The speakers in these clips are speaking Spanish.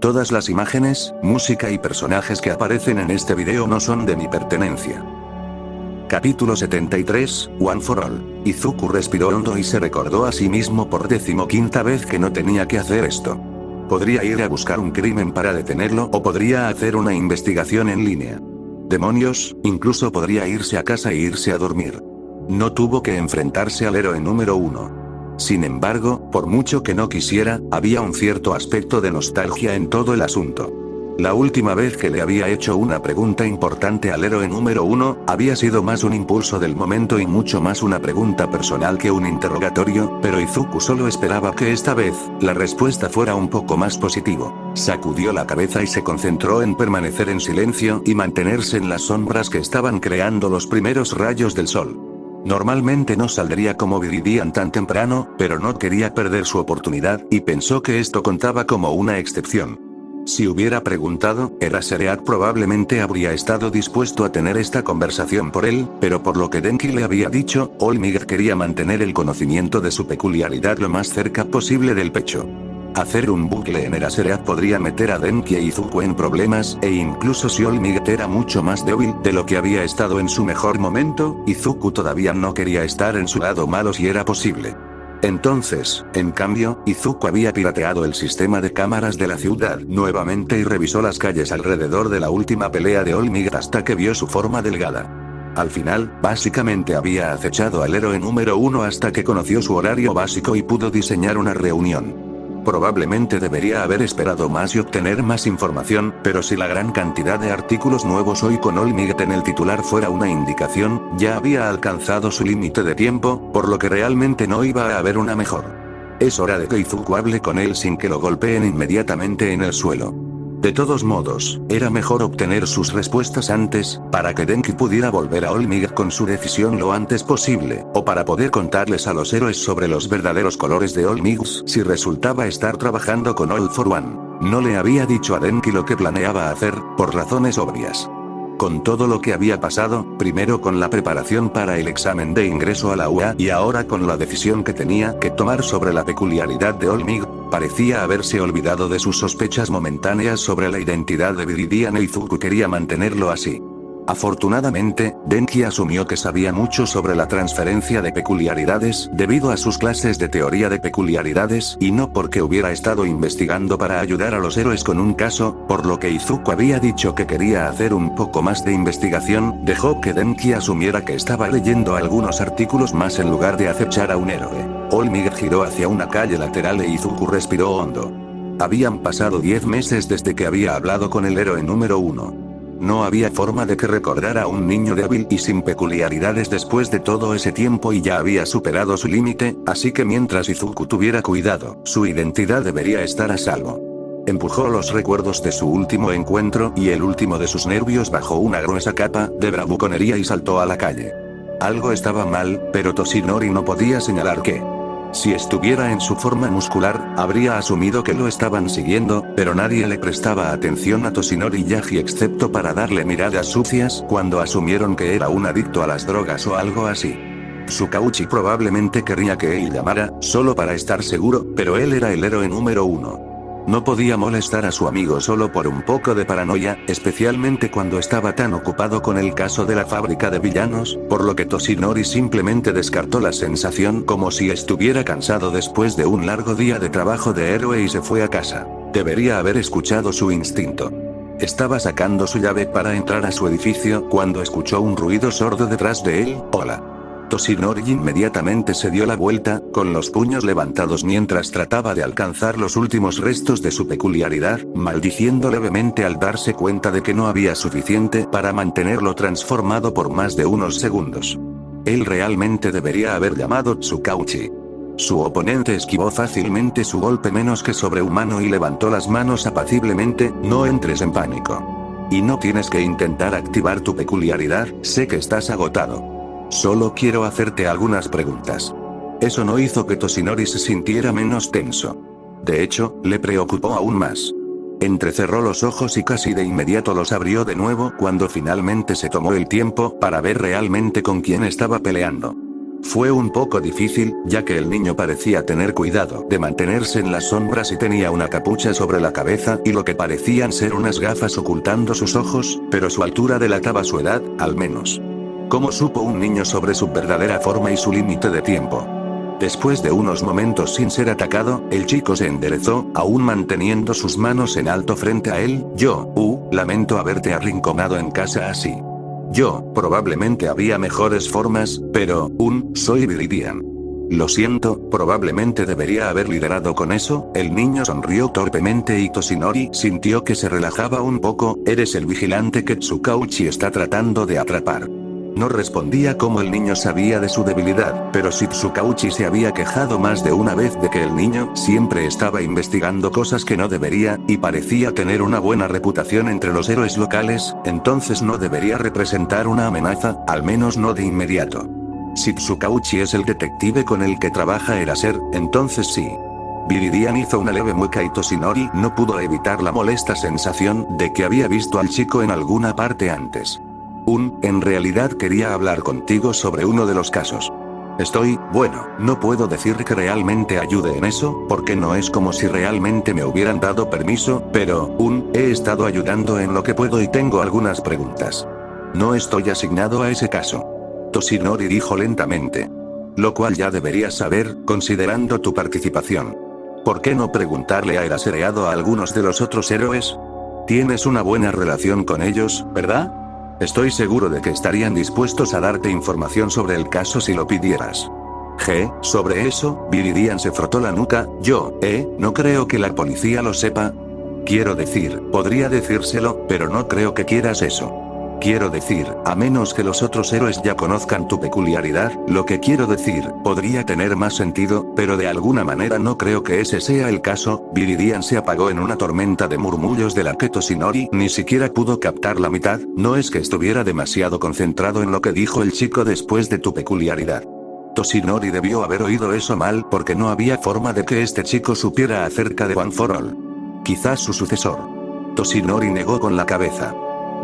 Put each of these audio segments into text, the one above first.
Todas las imágenes, música y personajes que aparecen en este video no son de mi pertenencia. Capítulo 73, One for All. Izuku respiró hondo y se recordó a sí mismo por 15ª vez que no tenía que hacer esto. Podría ir a buscar un crimen para detenerlo o podría hacer una investigación en línea. Demonios, incluso podría irse a casa e irse a dormir. No tuvo que enfrentarse al héroe número 1. Sin embargo, por mucho que no quisiera, había un cierto aspecto de nostalgia en todo el asunto. La última vez que le había hecho una pregunta importante al héroe número 1, había sido más un impulso del momento y mucho más una pregunta personal que un interrogatorio, pero Izuku solo esperaba que esta vez, la respuesta fuera un poco más positivo. Sacudió la cabeza y se concentró en permanecer en silencio y mantenerse en las sombras que estaban creando los primeros rayos del sol. Normalmente no saldría como Viridian tan temprano, pero no quería perder su oportunidad, y pensó que esto contaba como una excepción. Si hubiera preguntado, Eraserhead probablemente habría estado dispuesto a tener esta conversación por él, pero por lo que Denki le había dicho, All Might quería mantener el conocimiento de su peculiaridad lo más cerca posible del pecho. Hacer un bucle en Eraserhead podría meter a Denki e Izuku en problemas, e incluso si All Might era mucho más débil de lo que había estado en su mejor momento, Izuku todavía no quería estar en su lado malo si era posible. Entonces, en cambio, Izuku había pirateado el sistema de cámaras de la ciudad nuevamente y revisó las calles alrededor de la última pelea de All Might hasta que vio su forma delgada. Al final, básicamente había acechado al héroe número 1 hasta que conoció su horario básico y pudo diseñar una reunión. Probablemente debería haber esperado más y obtener más información, pero si la gran cantidad de artículos nuevos hoy con All Might en el titular fuera una indicación, ya había alcanzado su límite de tiempo, por lo que realmente no iba a haber una mejor. Es hora de que Izuku hable con él sin que lo golpeen inmediatamente en el suelo. De todos modos, era mejor obtener sus respuestas antes, para que Denki pudiera volver a All Might con su decisión lo antes posible, o para poder contarles a los héroes sobre los verdaderos colores de All Might si resultaba estar trabajando con All for One. No le había dicho a Denki lo que planeaba hacer, por razones obvias. Con todo lo que había pasado, primero con la preparación para el examen de ingreso a la UA y ahora con la decisión que tenía que tomar sobre la peculiaridad de All Might, parecía haberse olvidado de sus sospechas momentáneas sobre la identidad de Viridian e Izuku quería mantenerlo así. Afortunadamente, Denki asumió que sabía mucho sobre la transferencia de peculiaridades debido a sus clases de teoría de peculiaridades y no porque hubiera estado investigando para ayudar a los héroes con un caso, por lo que Izuku había dicho que quería hacer un poco más de investigación, dejó que Denki asumiera que estaba leyendo algunos artículos más en lugar de acechar a un héroe. All Might giró hacia una calle lateral e Izuku respiró hondo. Habían pasado 10 meses desde que había hablado con el héroe número 1. No había forma de que recordara a un niño débil y sin peculiaridades después de todo ese tiempo y ya había superado su límite, así que mientras Izuku tuviera cuidado, su identidad debería estar a salvo. Empujó los recuerdos de su último encuentro y el último de sus nervios bajo una gruesa capa de bravuconería y saltó a la calle. Algo estaba mal, pero Toshinori no podía señalar qué. Si estuviera en su forma muscular, habría asumido que lo estaban siguiendo, pero nadie le prestaba atención a Toshinori Yagi excepto para darle miradas sucias cuando asumieron que era un adicto a las drogas o algo así. Tsukauchi probablemente quería que él llamara, solo para estar seguro, pero él era el héroe número 1. No podía molestar a su amigo solo por un poco de paranoia, especialmente cuando estaba tan ocupado con el caso de la fábrica de villanos, por lo que Toshinori simplemente descartó la sensación como si estuviera cansado después de un largo día de trabajo de héroe y se fue a casa. Debería haber escuchado su instinto. Estaba sacando su llave para entrar a su edificio cuando escuchó un ruido sordo detrás de él. Hola. Toshinori inmediatamente se dio la vuelta, con los puños levantados mientras trataba de alcanzar los últimos restos de su peculiaridad, maldiciendo levemente al darse cuenta de que no había suficiente para mantenerlo transformado por más de unos segundos. Él realmente debería haber llamado Tsukauchi. Su oponente esquivó fácilmente su golpe menos que sobrehumano y levantó las manos apaciblemente. No entres en pánico. Y no tienes que intentar activar tu peculiaridad, sé que estás agotado. Solo quiero hacerte algunas preguntas. Eso no hizo que Toshinori se sintiera menos tenso. De hecho, le preocupó aún más. Entrecerró los ojos y casi de inmediato los abrió de nuevo cuando finalmente se tomó el tiempo para ver realmente con quién estaba peleando. Fue un poco difícil, ya que el niño parecía tener cuidado de mantenerse en las sombras y tenía una capucha sobre la cabeza y lo que parecían ser unas gafas ocultando sus ojos, pero su altura delataba su edad, al menos. ¿Cómo supo un niño sobre su verdadera forma y su límite de tiempo? Después de unos momentos sin ser atacado, el chico se enderezó, aún manteniendo sus manos en alto frente a él. Lamento haberte arrinconado en casa así. Probablemente había mejores formas, pero, soy Viridian. Lo siento, probablemente debería haber liderado con eso. El niño sonrió torpemente y Toshinori sintió que se relajaba un poco. Eres el vigilante que Tsukauchi está tratando de atrapar. No respondía cómo el niño sabía de su debilidad, pero si Tsukauchi se había quejado más de una vez de que el niño siempre estaba investigando cosas que no debería, y parecía tener una buena reputación entre los héroes locales, entonces no debería representar una amenaza, al menos no de inmediato. Si Tsukauchi es el detective con el que trabaja Eraser, entonces sí. Viridian hizo una leve mueca y Toshinori no pudo evitar la molesta sensación de que había visto al chico en alguna parte antes. En realidad quería hablar contigo sobre uno de los casos. No puedo decir que realmente ayude en eso, porque no es como si realmente me hubieran dado permiso, pero, he estado ayudando en lo que puedo y tengo algunas preguntas. No estoy asignado a ese caso. Toshinori dijo lentamente. Lo cual ya deberías saber, considerando tu participación. ¿Por qué no preguntarle a Erasereado a algunos de los otros héroes? Tienes una buena relación con ellos, ¿verdad? Estoy seguro de que estarían dispuestos a darte información sobre el caso si lo pidieras. Sobre eso, Viridian se frotó la nuca. No creo que la policía lo sepa. Quiero decir, podría decírselo, pero no creo que quieras eso. Quiero decir, a menos que los otros héroes ya conozcan tu peculiaridad, lo que quiero decir, podría tener más sentido, pero de alguna manera no creo que ese sea el caso. Viridian se apagó en una tormenta de murmullos de la que Toshinori ni siquiera pudo captar la mitad. No es que estuviera demasiado concentrado en lo que dijo el chico después de tu peculiaridad. Toshinori debió haber oído eso mal porque no había forma de que este chico supiera acerca de One for All. Quizás su sucesor. Toshinori negó con la cabeza.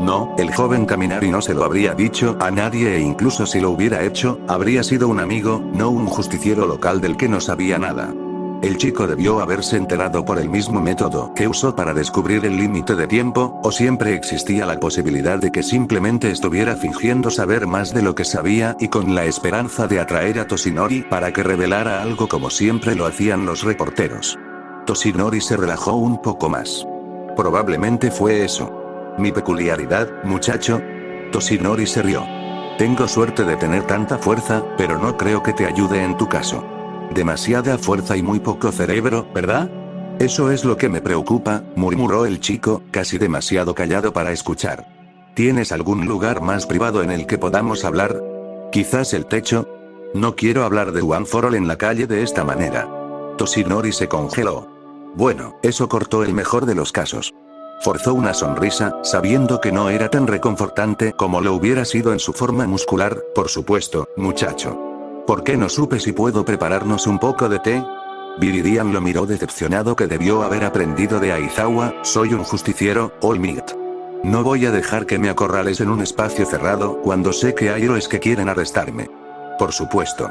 No, el joven Kaminari no se lo habría dicho a nadie e incluso si lo hubiera hecho, habría sido un amigo, no un justiciero local del que no sabía nada. El chico debió haberse enterado por el mismo método que usó para descubrir el límite de tiempo, o siempre existía la posibilidad de que simplemente estuviera fingiendo saber más de lo que sabía y con la esperanza de atraer a Toshinori para que revelara algo como siempre lo hacían los reporteros. Toshinori se relajó un poco más. Probablemente fue eso. Mi peculiaridad, muchacho. Toshinori se rió. Tengo suerte de tener tanta fuerza, pero no creo que te ayude en tu caso. Demasiada fuerza y muy poco cerebro, ¿verdad? Eso es lo que me preocupa, murmuró el chico, casi demasiado callado para escuchar. ¿Tienes algún lugar más privado en el que podamos hablar? ¿Quizás el techo? No quiero hablar de One for All en la calle de esta manera. Toshinori se congeló. Bueno, eso cortó el mejor de los casos. Forzó una sonrisa, sabiendo que no era tan reconfortante como lo hubiera sido en su forma muscular. Por supuesto, muchacho. ¿Por qué no supe si puedo prepararnos un poco de té? Viridian lo miró decepcionado que debió haber aprendido de Aizawa. Soy un justiciero, All Might. No voy a dejar que me acorrales en un espacio cerrado cuando sé que hay héroes que quieren arrestarme. Por supuesto.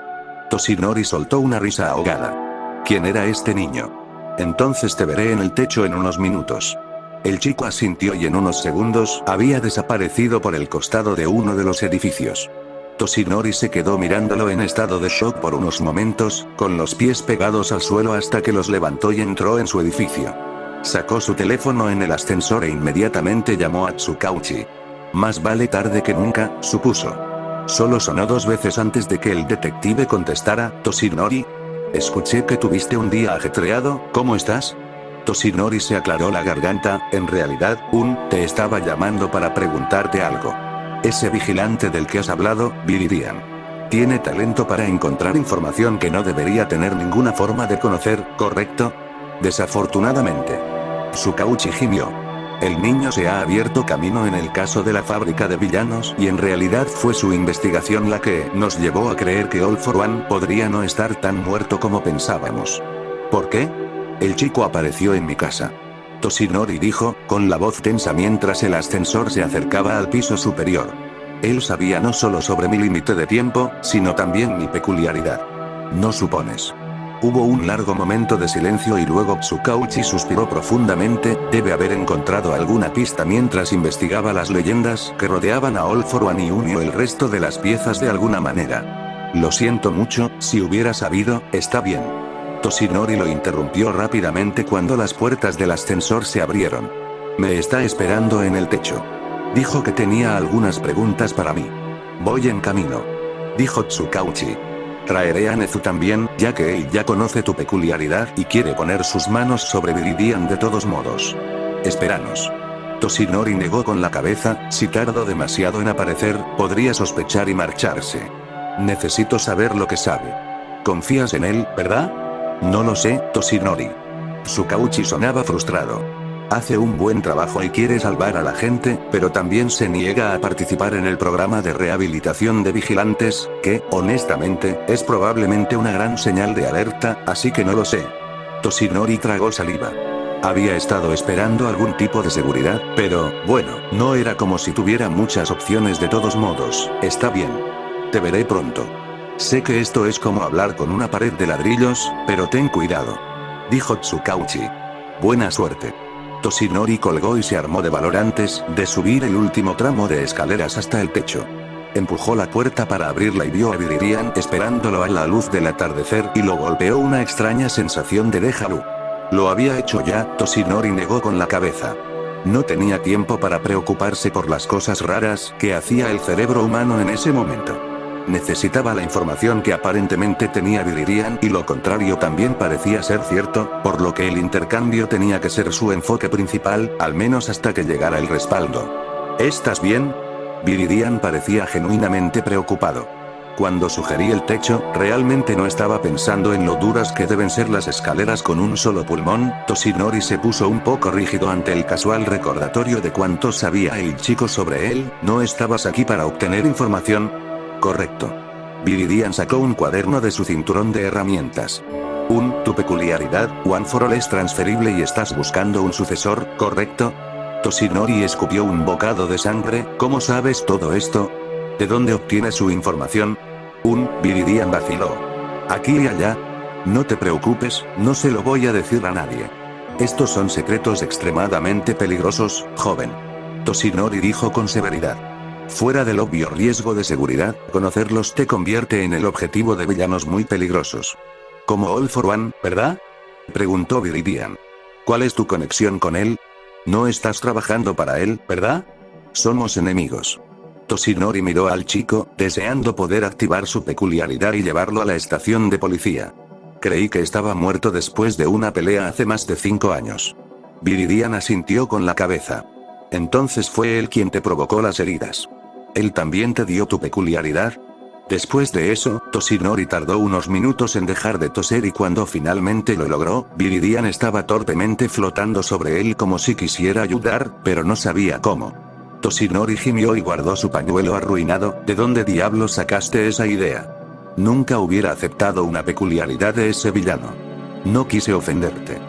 Toshinori soltó una risa ahogada. ¿Quién era este niño? Entonces te veré en el techo en unos minutos. El chico asintió y en unos segundos había desaparecido por el costado de uno de los edificios. Toshinori se quedó mirándolo en estado de shock por unos momentos, con los pies pegados al suelo hasta que los levantó y entró en su edificio. Sacó su teléfono en el ascensor e inmediatamente llamó a Tsukauchi. Más vale tarde que nunca, supuso. Solo sonó 2 veces antes de que el detective contestara. Toshinori. Escuché que tuviste un día ajetreado, ¿cómo estás? Toshinori se aclaró la garganta. En realidad, te estaba llamando para preguntarte algo. Ese vigilante del que has hablado, Viridian. Tiene talento para encontrar información que no debería tener ninguna forma de conocer, ¿correcto? Desafortunadamente. Tsukauchi gimió. El niño se ha abierto camino en el caso de la fábrica de villanos y en realidad fue su investigación la que nos llevó a creer que All for One podría no estar tan muerto como pensábamos. ¿Por qué? El chico apareció en mi casa. Toshinori dijo, con la voz tensa mientras el ascensor se acercaba al piso superior. Él sabía no solo sobre mi límite de tiempo, sino también mi peculiaridad. ¿No supones? Hubo un largo momento de silencio y luego Tsukauchi suspiró profundamente. Debe haber encontrado alguna pista mientras investigaba las leyendas que rodeaban a All for One y unió el resto de las piezas de alguna manera. Lo siento mucho, si hubiera sabido, está bien. Toshinori lo interrumpió rápidamente cuando las puertas del ascensor se abrieron. Me está esperando en el techo. Dijo que tenía algunas preguntas para mí. Voy en camino. Dijo Tsukauchi. Traeré a Nezu también, ya que él ya conoce tu peculiaridad y quiere poner sus manos sobre Viridian de todos modos. Espéranos. Toshinori negó con la cabeza. Si tardo demasiado en aparecer, podría sospechar y marcharse. Necesito saber lo que sabe. ¿Confías en él, verdad? No lo sé, Toshinori. Tsukauchi sonaba frustrado. Hace un buen trabajo y quiere salvar a la gente, pero también se niega a participar en el programa de rehabilitación de vigilantes, que, honestamente, es probablemente una gran señal de alerta, así que no lo sé. Toshinori tragó saliva. Había estado esperando algún tipo de seguridad, pero, bueno, no era como si tuviera muchas opciones de todos modos. Está bien. Te veré pronto. Sé que esto es como hablar con una pared de ladrillos, pero ten cuidado. Dijo Tsukauchi. Buena suerte. Toshinori colgó y se armó de valor antes de subir el último tramo de escaleras hasta el techo. Empujó la puerta para abrirla y vio a Viridian esperándolo a la luz del atardecer y lo golpeó una extraña sensación de déjà vu. Lo había hecho ya, Toshinori negó con la cabeza. No tenía tiempo para preocuparse por las cosas raras que hacía el cerebro humano en ese momento. Necesitaba la información que aparentemente tenía Viridian y lo contrario también parecía ser cierto, por lo que el intercambio tenía que ser su enfoque principal, al menos hasta que llegara el respaldo. ¿Estás bien? Viridian parecía genuinamente preocupado. Cuando sugerí el techo, realmente no estaba pensando en lo duras que deben ser las escaleras con un solo pulmón. Toshinori se puso un poco rígido ante el casual recordatorio de cuánto sabía el chico sobre él. ¿No estabas aquí para obtener información? Correcto. Viridian sacó un cuaderno de su cinturón de herramientas. Tu peculiaridad, One for All es transferible y estás buscando un sucesor, ¿correcto? Toshinori escupió un bocado de sangre. ¿Cómo sabes todo esto? ¿De dónde obtienes su información? Viridian vaciló. Aquí y allá. No te preocupes, no se lo voy a decir a nadie. Estos son secretos extremadamente peligrosos, joven. Toshinori dijo con severidad. Fuera del obvio riesgo de seguridad, conocerlos te convierte en el objetivo de villanos muy peligrosos. Como All for One, ¿verdad? Preguntó Viridian. ¿Cuál es tu conexión con él? No estás trabajando para él, ¿verdad? Somos enemigos. Toshinori miró al chico, deseando poder activar su peculiaridad y llevarlo a la estación de policía. Creí que estaba muerto después de una pelea hace más de 5 años. Viridian asintió con la cabeza. Entonces fue él quien te provocó las heridas. ¿Él también te dio tu peculiaridad? Después de eso, Toshinori tardó unos minutos en dejar de toser y cuando finalmente lo logró, Viridian estaba torpemente flotando sobre él como si quisiera ayudar, pero no sabía cómo. Toshinori gimió y guardó su pañuelo arruinado. ¿De dónde diablos sacaste esa idea? Nunca hubiera aceptado una peculiaridad de ese villano. No quise ofenderte.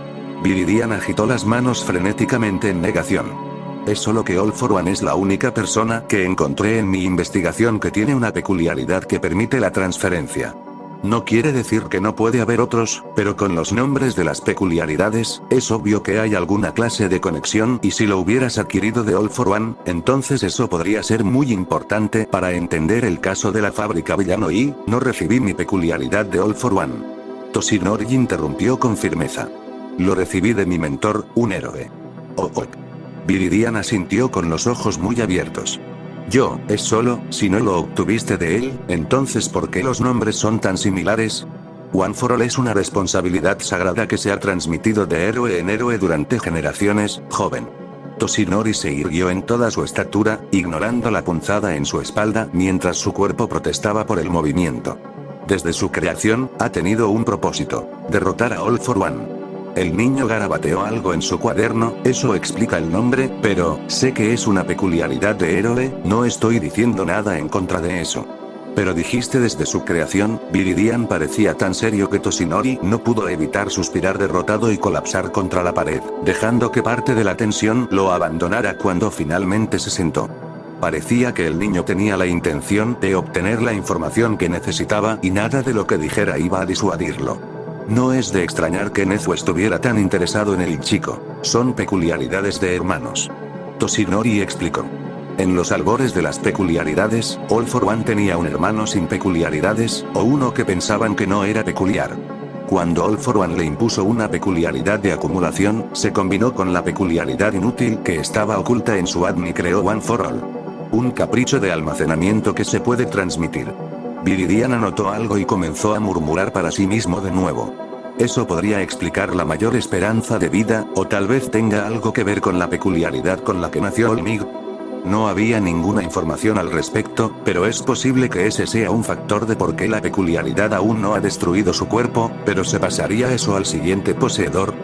Viridian agitó las manos frenéticamente en negación. Es solo que All for One es la única persona que encontré en mi investigación que tiene una peculiaridad que permite la transferencia. No quiere decir que no puede haber otros, pero con los nombres de las peculiaridades, es obvio que hay alguna clase de conexión y si lo hubieras adquirido de All for One, entonces eso podría ser muy importante para entender el caso de la fábrica villano y, no recibí mi peculiaridad de All for One. Toshinori interrumpió con firmeza. Lo recibí de mi mentor, un héroe. Viridian asintió con los ojos muy abiertos. Es solo, si no lo obtuviste de él, entonces ¿por qué los nombres son tan similares? One for All es una responsabilidad sagrada que se ha transmitido de héroe en héroe durante generaciones, joven. Toshinori se irguió en toda su estatura, ignorando la punzada en su espalda mientras su cuerpo protestaba por el movimiento. Desde su creación, ha tenido un propósito: derrotar a All for One. El niño garabateó algo en su cuaderno. Eso explica el nombre, pero sé que es una peculiaridad de héroe. No estoy diciendo nada en contra de eso. Pero dijiste desde su creación. Viridian parecía tan serio que Toshinori no pudo evitar suspirar derrotado y colapsar contra la pared, dejando que parte de la tensión lo abandonara cuando finalmente se sentó. Parecía que el niño tenía la intención de obtener la información que necesitaba y nada de lo que dijera iba a disuadirlo. No es de extrañar que Nezu estuviera tan interesado en el chico. Son peculiaridades de hermanos. Toshinori explicó. En los albores de las peculiaridades, All for One tenía un hermano sin peculiaridades, o uno que pensaban que no era peculiar. Cuando All for One le impuso una peculiaridad de acumulación, se combinó con la peculiaridad inútil que estaba oculta en su ADN y creó One for All. Un capricho de almacenamiento que se puede transmitir. Viridiana notó algo y comenzó a murmurar para sí mismo de nuevo. Eso podría explicar la mayor esperanza de vida, o tal vez tenga algo que ver con la peculiaridad con la que nació Olmig. No había ninguna información al respecto, pero es posible que ese sea un factor de por qué la peculiaridad aún no ha destruido su cuerpo, pero ¿se pasaría eso al siguiente poseedor?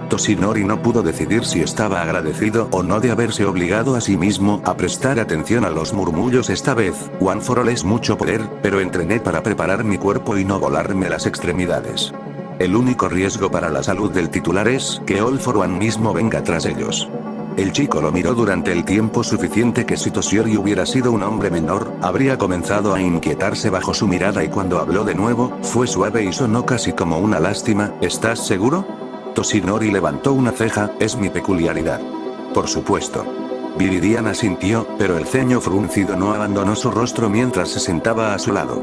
Toshinori no pudo decidir si estaba agradecido o no de haberse obligado a sí mismo a prestar atención a los murmullos esta vez. One for All es mucho poder, pero entrené para preparar mi cuerpo y no volarme las extremidades. El único riesgo para la salud del titular es que All for One mismo venga tras ellos. El chico lo miró durante el tiempo suficiente que si Toshinori hubiera sido un hombre menor, habría comenzado a inquietarse bajo su mirada y cuando habló de nuevo, fue suave y sonó casi como una lástima. ¿Estás seguro? Toshinori levantó una ceja. Es mi peculiaridad. Por supuesto. Viridiana asintió, pero el ceño fruncido no abandonó su rostro mientras se sentaba a su lado.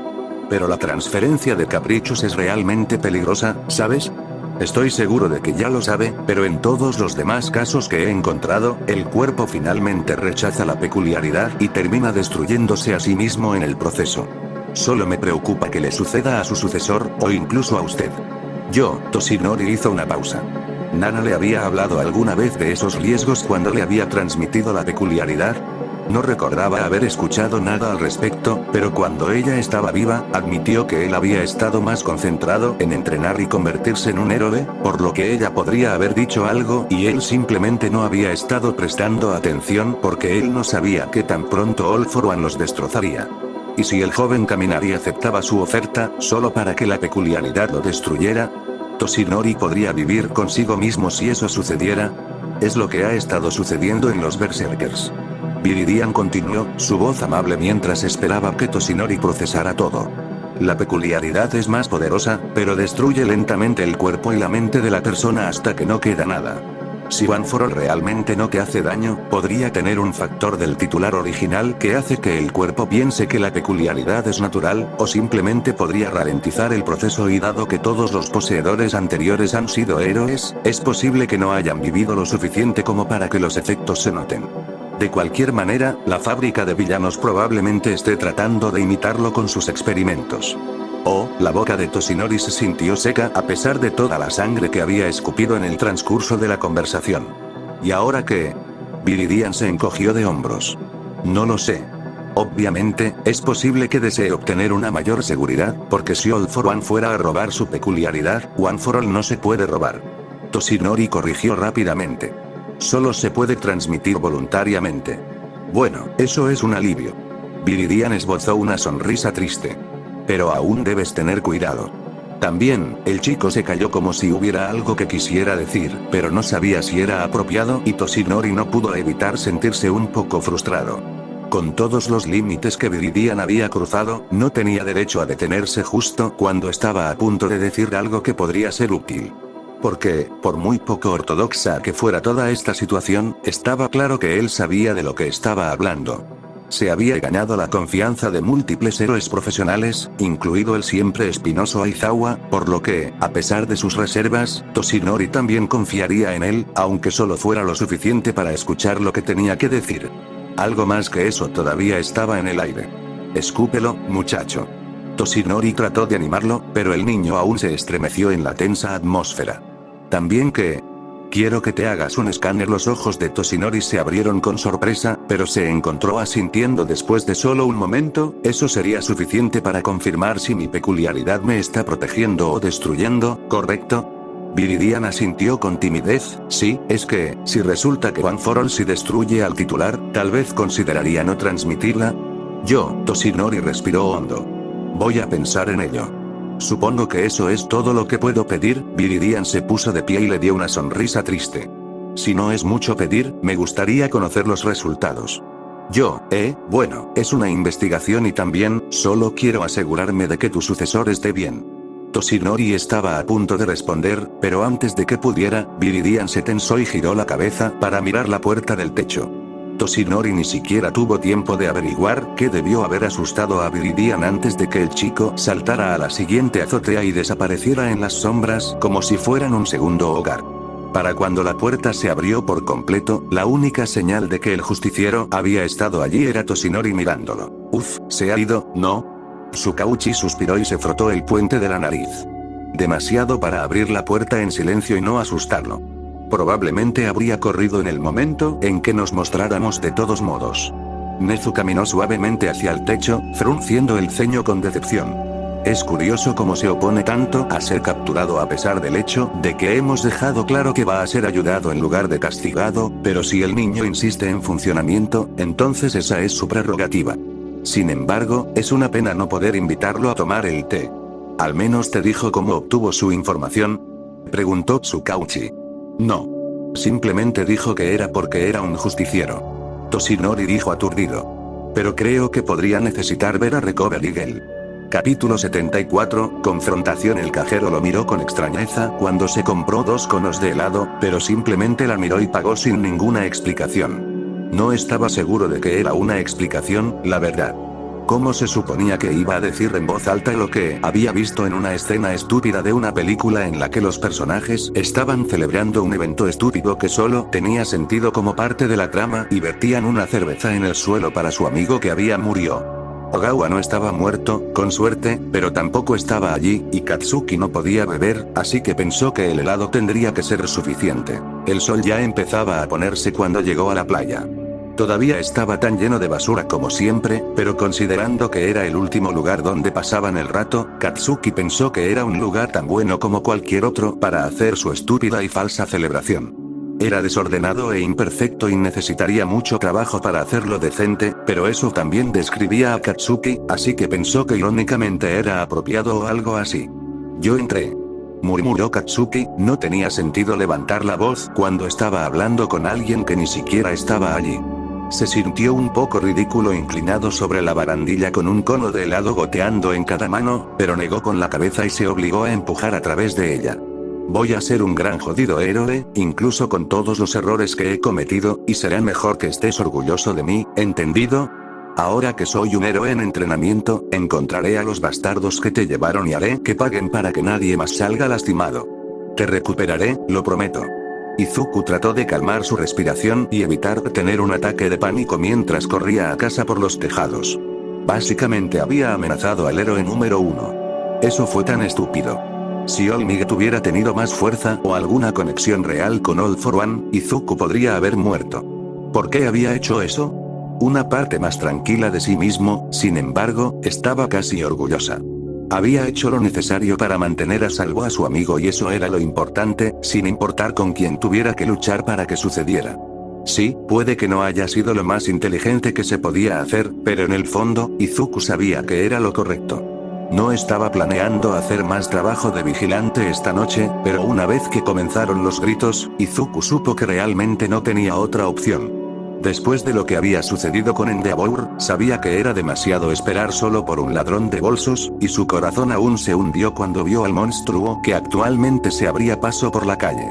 Pero la transferencia de caprichos es realmente peligrosa, ¿sabes? Estoy seguro de que ya lo sabe, pero en todos los demás casos que he encontrado, el cuerpo finalmente rechaza la peculiaridad y termina destruyéndose a sí mismo en el proceso. Solo me preocupa que le suceda a su sucesor, o incluso a usted. Toshinori hizo una pausa. ¿Nana le había hablado alguna vez de esos riesgos cuando le había transmitido la peculiaridad? No recordaba haber escuchado nada al respecto, pero cuando ella estaba viva, admitió que él había estado más concentrado en entrenar y convertirse en un héroe, por lo que ella podría haber dicho algo y él simplemente no había estado prestando atención porque él no sabía que tan pronto All for One los destrozaría. ¿Y si el joven Kaminari aceptaba su oferta, solo para que la peculiaridad lo destruyera? ¿Toshinori podría vivir consigo mismo si eso sucediera? Es lo que ha estado sucediendo en los Berserkers. Viridian continuó, su voz amable mientras esperaba que Toshinori procesara todo. La peculiaridad es más poderosa, pero destruye lentamente el cuerpo y la mente de la persona hasta que no queda nada. Si One for All realmente no te hace daño, podría tener un factor del titular original que hace que el cuerpo piense que la peculiaridad es natural, o simplemente podría ralentizar el proceso y dado que todos los poseedores anteriores han sido héroes, es posible que no hayan vivido lo suficiente como para que los efectos se noten. De cualquier manera, la fábrica de villanos probablemente esté tratando de imitarlo con sus experimentos. La boca de Toshinori se sintió seca a pesar de toda la sangre que había escupido en el transcurso de la conversación. ¿Y ahora qué? Viridian se encogió de hombros. No lo sé. Obviamente, es posible que desee obtener una mayor seguridad, porque si All for One fuera a robar su peculiaridad, One for All no se puede robar. Toshinori corrigió rápidamente. Solo se puede transmitir voluntariamente. Bueno, eso es un alivio. Viridian esbozó una sonrisa triste. Pero aún debes tener cuidado. También, el chico se calló como si hubiera algo que quisiera decir, pero no sabía si era apropiado y Toshinori no pudo evitar sentirse un poco frustrado. Con todos los límites que Viridian había cruzado, no tenía derecho a detenerse justo cuando estaba a punto de decir algo que podría ser útil. Porque, por muy poco ortodoxa que fuera toda esta situación, estaba claro que él sabía de lo que estaba hablando. Se había ganado la confianza de múltiples héroes profesionales, incluido el siempre espinoso Aizawa, por lo que, a pesar de sus reservas, Toshinori también confiaría en él, aunque solo fuera lo suficiente para escuchar lo que tenía que decir. Algo más que eso todavía estaba en el aire. Escúpelo, muchacho. Toshinori trató de animarlo, pero el niño aún se estremeció en la tensa atmósfera. También que... Quiero que te hagas un escáner. Los ojos de Toshinori se abrieron con sorpresa, pero se encontró asintiendo después de solo un momento. Eso sería suficiente para confirmar si mi peculiaridad me está protegiendo o destruyendo, ¿correcto? Viridian asintió con timidez. Sí, es que, si resulta que One for All si destruye al titular, tal vez consideraría no transmitirla. Toshinori respiró hondo. Voy a pensar en ello. Supongo que eso es todo lo que puedo pedir. Viridian se puso de pie y le dio una sonrisa triste. Si no es mucho pedir, me gustaría conocer los resultados. Bueno, es una investigación y también, solo quiero asegurarme de que tu sucesor esté bien. Toshinori estaba a punto de responder, pero antes de que pudiera, Viridian se tensó y giró la cabeza para mirar la puerta del techo. Toshinori ni siquiera tuvo tiempo de averiguar qué debió haber asustado a Viridian antes de que el chico saltara a la siguiente azotea y desapareciera en las sombras como si fueran un segundo hogar. Para cuando la puerta se abrió por completo, la única señal de que el justiciero había estado allí era Toshinori mirándolo. ¿Se ha ido, no? Tsukauchi suspiró y se frotó el puente de la nariz. Demasiado para abrir la puerta en silencio y no asustarlo. Probablemente habría corrido en el momento en que nos mostráramos de todos modos. Nezu caminó suavemente hacia el techo, frunciendo el ceño con decepción. Es curioso cómo se opone tanto a ser capturado a pesar del hecho de que hemos dejado claro que va a ser ayudado en lugar de castigado, pero si el niño insiste en funcionamiento, entonces esa es su prerrogativa. Sin embargo, es una pena no poder invitarlo a tomar el té. ¿Al menos te dijo cómo obtuvo su información?, preguntó Tsukauchi. No. Simplemente dijo que era porque era un justiciero. Toshinori dijo aturdido. Pero creo que podría necesitar ver a Recovery Girl. Capítulo 74, confrontación. El cajero lo miró con extrañeza cuando se compró 2 conos de helado, pero simplemente la miró y pagó sin ninguna explicación. No estaba seguro de que era una explicación, la verdad. ¿Cómo se suponía que iba a decir en voz alta lo que había visto en una escena estúpida de una película en la que los personajes estaban celebrando un evento estúpido que solo tenía sentido como parte de la trama y vertían una cerveza en el suelo para su amigo que había murió? Ogawa no estaba muerto, con suerte, pero tampoco estaba allí, y Katsuki no podía beber, así que pensó que el helado tendría que ser suficiente. El sol ya empezaba a ponerse cuando llegó a la playa. Todavía estaba tan lleno de basura como siempre, pero considerando que era el último lugar donde pasaban el rato, Katsuki pensó que era un lugar tan bueno como cualquier otro para hacer su estúpida y falsa celebración. Era desordenado e imperfecto y necesitaría mucho trabajo para hacerlo decente, pero eso también describía a Katsuki, así que pensó que irónicamente era apropiado o algo así. Yo entré. Murmuró Katsuki, no tenía sentido levantar la voz cuando estaba hablando con alguien que ni siquiera estaba allí. Se sintió un poco ridículo inclinado sobre la barandilla con un cono de helado goteando en cada mano, pero negó con la cabeza y se obligó a empujar a través de ella. Voy a ser un gran jodido héroe, incluso con todos los errores que he cometido, y será mejor que estés orgulloso de mí, ¿entendido? Ahora que soy un héroe en entrenamiento, encontraré a los bastardos que te llevaron y haré que paguen para que nadie más salga lastimado. Te recuperaré, lo prometo. Izuku trató de calmar su respiración y evitar tener un ataque de pánico mientras corría a casa por los tejados. Básicamente había amenazado al héroe número 1. Eso fue tan estúpido. Si All Might hubiera tenido más fuerza o alguna conexión real con All for One, Izuku podría haber muerto. ¿Por qué había hecho eso? Una parte más tranquila de sí mismo, sin embargo, estaba casi orgullosa. Había hecho lo necesario para mantener a salvo a su amigo y eso era lo importante, sin importar con quién tuviera que luchar para que sucediera. Sí, puede que no haya sido lo más inteligente que se podía hacer, pero en el fondo, Izuku sabía que era lo correcto. No estaba planeando hacer más trabajo de vigilante esta noche, pero una vez que comenzaron los gritos, Izuku supo que realmente no tenía otra opción. Después de lo que había sucedido con Endeavor, sabía que era demasiado esperar solo por un ladrón de bolsos, y su corazón aún se hundió cuando vio al monstruo que actualmente se abría paso por la calle.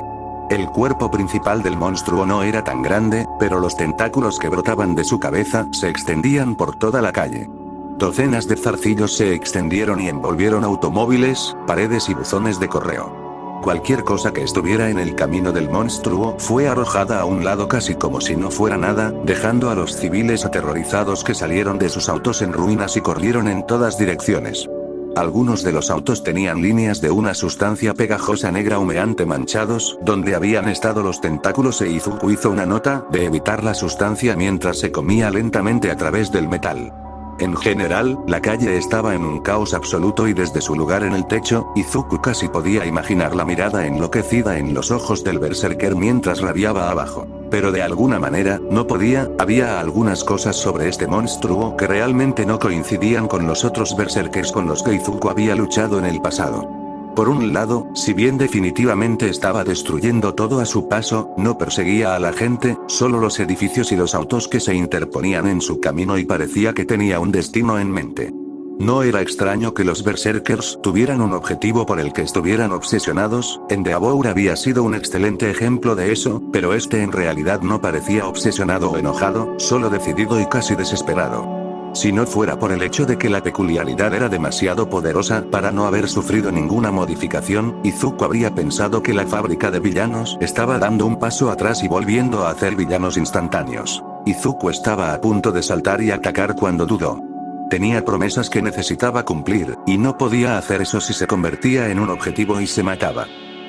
El cuerpo principal del monstruo no era tan grande, pero los tentáculos que brotaban de su cabeza se extendían por toda la calle. Docenas de zarcillos se extendieron y envolvieron automóviles, paredes y buzones de correo. Cualquier cosa que estuviera en el camino del monstruo fue arrojada a un lado casi como si no fuera nada, dejando a los civiles aterrorizados que salieron de sus autos en ruinas y corrieron en todas direcciones. Algunos de los autos tenían líneas de una sustancia pegajosa negra humeante manchados, donde habían estado los tentáculos e Izuku hizo una nota de evitar la sustancia mientras se comía lentamente a través del metal. En general, la calle estaba en un caos absoluto y desde su lugar en el techo, Izuku casi podía imaginar la mirada enloquecida en los ojos del berserker mientras rabiaba abajo. Pero de alguna manera, no podía, había algunas cosas sobre este monstruo que realmente no coincidían con los otros berserkers con los que Izuku había luchado en el pasado. Por un lado, si bien definitivamente estaba destruyendo todo a su paso, no perseguía a la gente, solo los edificios y los autos que se interponían en su camino y parecía que tenía un destino en mente. No era extraño que los Berserkers tuvieran un objetivo por el que estuvieran obsesionados, Endeavor había sido un excelente ejemplo de eso, pero este en realidad no parecía obsesionado o enojado, solo decidido y casi desesperado. Si no fuera por el hecho de que la peculiaridad era demasiado poderosa para no haber sufrido ninguna modificación, Izuku habría pensado que la fábrica de villanos estaba dando un paso atrás y volviendo a hacer villanos instantáneos. Izuku estaba a punto de saltar y atacar cuando dudó. Tenía promesas que necesitaba cumplir, y no podía hacer eso si se convertía en un objetivo y se mataba.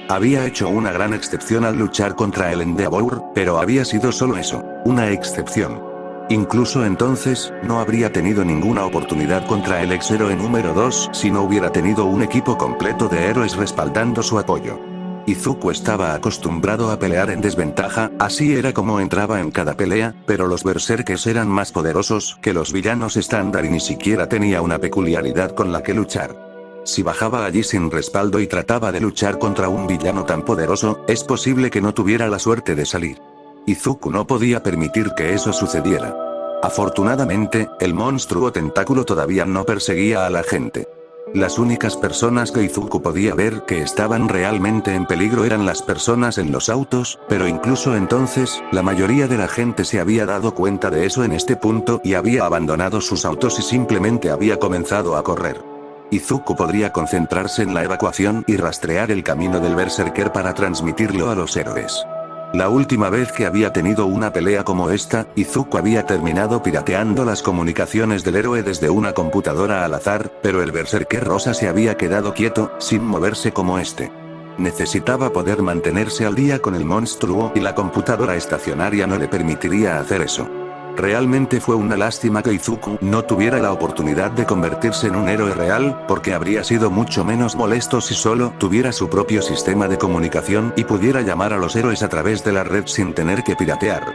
Había hecho una gran excepción al luchar contra el Endeavor, pero había sido solo eso, una excepción. Incluso entonces, no habría tenido ninguna oportunidad contra el ex-héroe número 2 si no hubiera tenido un equipo completo de héroes respaldando su apoyo. Izuku estaba acostumbrado a pelear en desventaja, así era como entraba en cada pelea, pero los berserkers eran más poderosos que los villanos estándar y ni siquiera tenía una peculiaridad con la que luchar. Si bajaba allí sin respaldo y trataba de luchar contra un villano tan poderoso, es posible que no tuviera la suerte de salir. Izuku no podía permitir que eso sucediera. Afortunadamente, el monstruo tentáculo todavía no perseguía a la gente. Las únicas personas que Izuku podía ver que estaban realmente en peligro eran las personas en los autos, pero incluso entonces, la mayoría de la gente se había dado cuenta de eso en este punto y había abandonado sus autos y simplemente había comenzado a correr. Izuku podría concentrarse en la evacuación y rastrear el camino del Berserker para transmitirlo a los héroes. La última vez que había tenido una pelea como esta, Izuku había terminado pirateando las comunicaciones del héroe desde una computadora al azar, pero el Berserker rosa se había quedado quieto, sin moverse como este. Necesitaba poder mantenerse al día con el monstruo y la computadora estacionaria no le permitiría hacer eso. Realmente fue una lástima que Izuku no tuviera la oportunidad de convertirse en un héroe real, porque habría sido mucho menos molesto si solo tuviera su propio sistema de comunicación y pudiera llamar a los héroes a través de la red sin tener que piratear.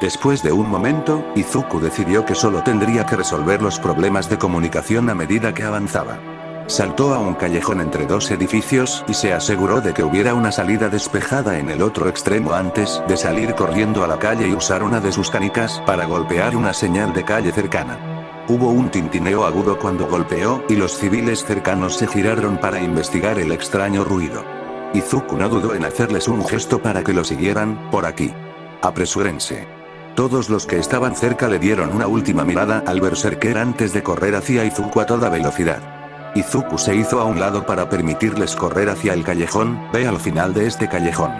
Después de un momento, Izuku decidió que solo tendría que resolver los problemas de comunicación a medida que avanzaba. Saltó a un callejón entre dos edificios y se aseguró de que hubiera una salida despejada en el otro extremo antes de salir corriendo a la calle y usar una de sus canicas para golpear una señal de calle cercana. Hubo un tintineo agudo cuando golpeó y los civiles cercanos se giraron para investigar el extraño ruido. Izuku no dudó en hacerles un gesto para que lo siguieran, por aquí. Apresúrense. Todos los que estaban cerca le dieron una última mirada al berserker antes de correr hacia Izuku a toda velocidad. Izuku se hizo a un lado para permitirles correr hacia el callejón, ve al final de este callejón.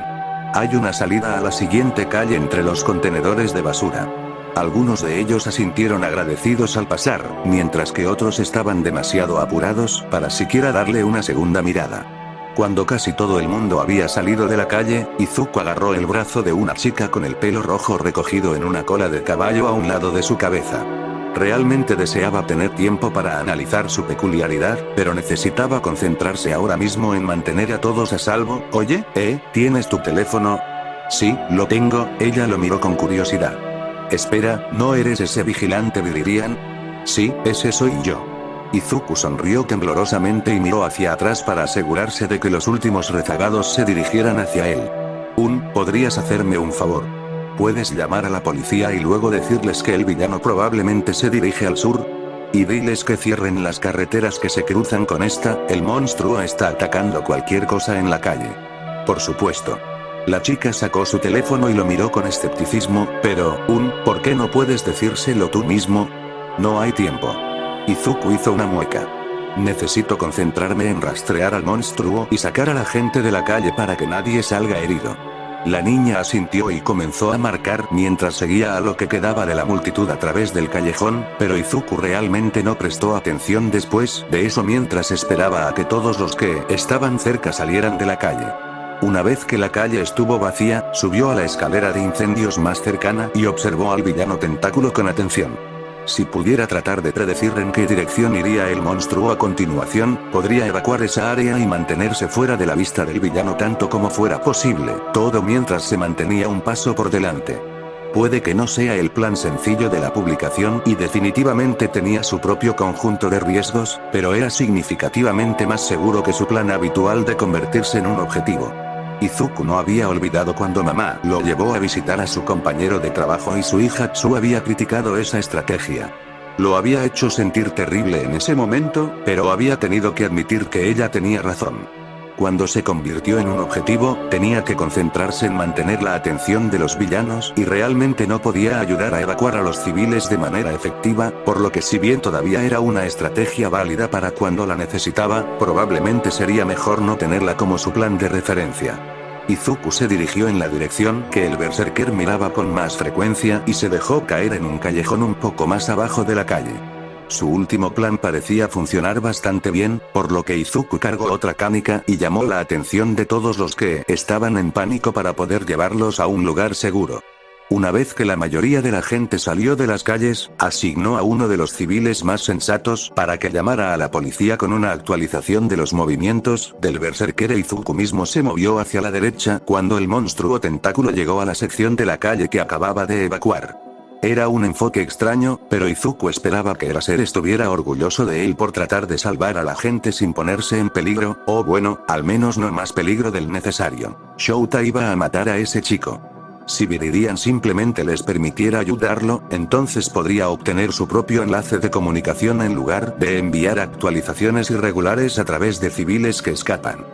Hay una salida a la siguiente calle entre los contenedores de basura. Algunos de ellos asintieron agradecidos al pasar, mientras que otros estaban demasiado apurados para siquiera darle una segunda mirada. Cuando casi todo el mundo había salido de la calle, Izuku agarró el brazo de una chica con el pelo rojo recogido en una cola de caballo a un lado de su cabeza. Realmente deseaba tener tiempo para analizar su peculiaridad, pero necesitaba concentrarse ahora mismo en mantener a todos a salvo. Oye, ¿tienes tu teléfono? Sí, lo tengo, ella lo miró con curiosidad. Espera, ¿no eres ese vigilante Viridian? Sí, ese soy yo. Izuku sonrió temblorosamente y miró hacia atrás para asegurarse de que los últimos rezagados se dirigieran hacia él. ¿Podrías hacerme un favor? ¿Puedes llamar a la policía y luego decirles que el villano probablemente se dirige al sur? Y diles que cierren las carreteras que se cruzan con esta, el monstruo está atacando cualquier cosa en la calle. Por supuesto. La chica sacó su teléfono y lo miró con escepticismo, pero, ¿por qué no puedes decírselo tú mismo? No hay tiempo. Izuku hizo una mueca. Necesito concentrarme en rastrear al monstruo y sacar a la gente de la calle para que nadie salga herido. La niña asintió y comenzó a marcar mientras seguía a lo que quedaba de la multitud a través del callejón, pero Izuku realmente no prestó atención después de eso mientras esperaba a que todos los que estaban cerca salieran de la calle. Una vez que la calle estuvo vacía, subió a la escalera de incendios más cercana y observó al villano tentáculo con atención. Si pudiera tratar de predecir en qué dirección iría el monstruo a continuación, podría evacuar esa área y mantenerse fuera de la vista del villano tanto como fuera posible, todo mientras se mantenía un paso por delante. Puede que no sea el plan sencillo de la publicación y definitivamente tenía su propio conjunto de riesgos, pero era significativamente más seguro que su plan habitual de convertirse en un objetivo. Izuku no había olvidado cuando mamá lo llevó a visitar a su compañero de trabajo y su hija Tsu había criticado esa estrategia. Lo había hecho sentir terrible en ese momento, pero había tenido que admitir que ella tenía razón. Cuando se convirtió en un objetivo, tenía que concentrarse en mantener la atención de los villanos y realmente no podía ayudar a evacuar a los civiles de manera efectiva, por lo que si bien todavía era una estrategia válida para cuando la necesitaba, probablemente sería mejor no tenerla como su plan de referencia. Izuku se dirigió en la dirección que el berserker miraba con más frecuencia y se dejó caer en un callejón un poco más abajo de la calle. Su último plan parecía funcionar bastante bien, por lo que Izuku cargó otra canica y llamó la atención de todos los que estaban en pánico para poder llevarlos a un lugar seguro. Una vez que la mayoría de la gente salió de las calles, asignó a uno de los civiles más sensatos para que llamara a la policía con una actualización de los movimientos del berserker. Izuku mismo se movió hacia la derecha cuando el monstruo tentáculo llegó a la sección de la calle que acababa de evacuar. Era un enfoque extraño, pero Izuku esperaba que Eraser estuviera orgulloso de él por tratar de salvar a la gente sin ponerse en peligro, o bueno, al menos no más peligro del necesario. Shouta iba a matar a ese chico. Si Viridian simplemente les permitiera ayudarlo, entonces podría obtener su propio enlace de comunicación en lugar de enviar actualizaciones irregulares a través de civiles que escapan.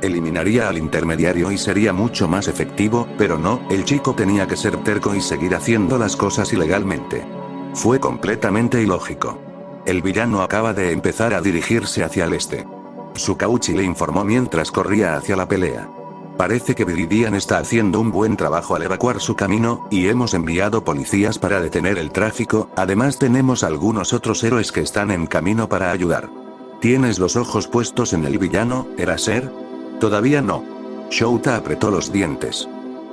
Eliminaría al intermediario y sería mucho más efectivo, pero no, el chico tenía que ser terco y seguir haciendo las cosas ilegalmente. Fue completamente ilógico. El villano acaba de empezar a dirigirse hacia el este. Tsukauchi le informó mientras corría hacia la pelea. Parece que Viridian está haciendo un buen trabajo al evacuar su camino, y hemos enviado policías para detener el tráfico, además tenemos algunos otros héroes que están en camino para ayudar. ¿Tienes los ojos puestos en el villano, Eraser? Todavía no. Shouta apretó los dientes.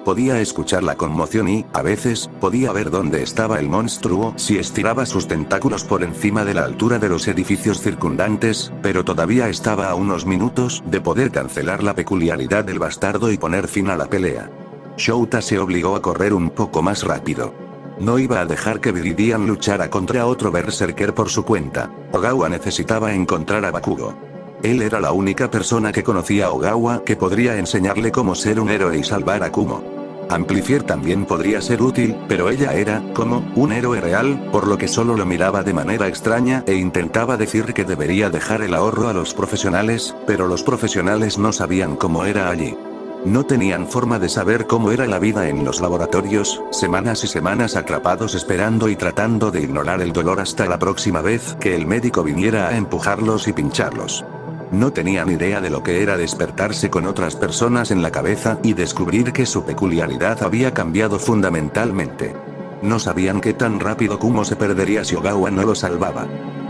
Podía escuchar la conmoción y, a veces, podía ver dónde estaba el monstruo si estiraba sus tentáculos por encima de la altura de los edificios circundantes, pero todavía estaba a unos minutos de poder cancelar la peculiaridad del bastardo y poner fin a la pelea. Shouta se obligó a correr un poco más rápido. No iba a dejar que Viridian luchara contra otro berserker por su cuenta. Ogawa necesitaba encontrar a Bakugo. Él era la única persona que conocía a Ogawa que podría enseñarle cómo ser un héroe y salvar a Kumo. Amplifier también podría ser útil, pero ella era, como, un héroe real, por lo que solo lo miraba de manera extraña e intentaba decir que debería dejar el ahorro a los profesionales, pero los profesionales no sabían cómo era allí. No tenían forma de saber cómo era la vida en los laboratorios, semanas y semanas atrapados esperando y tratando de ignorar el dolor hasta la próxima vez que el médico viniera a empujarlos y pincharlos. No tenían idea de lo que era despertarse con otras personas en la cabeza y descubrir que su peculiaridad había cambiado fundamentalmente. No sabían qué tan rápido Kumo se perdería si Ogawa no lo salvaba.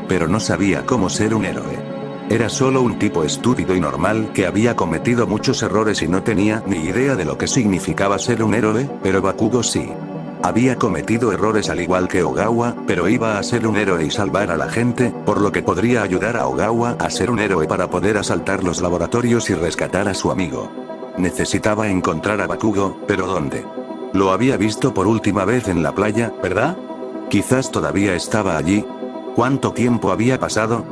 Pero no sabía cómo ser un héroe. Era solo un tipo estúpido y normal que había cometido muchos errores y no tenía ni idea de lo que significaba ser un héroe, pero Bakugo sí. Había cometido errores al igual que Ogawa, pero iba a ser un héroe y salvar a la gente, por lo que podría ayudar a Ogawa a ser un héroe para poder asaltar los laboratorios y rescatar a su amigo. Necesitaba encontrar a Bakugo, pero ¿dónde? Lo había visto por última vez en la playa, ¿verdad? Quizás todavía estaba allí. ¿Cuánto tiempo había pasado?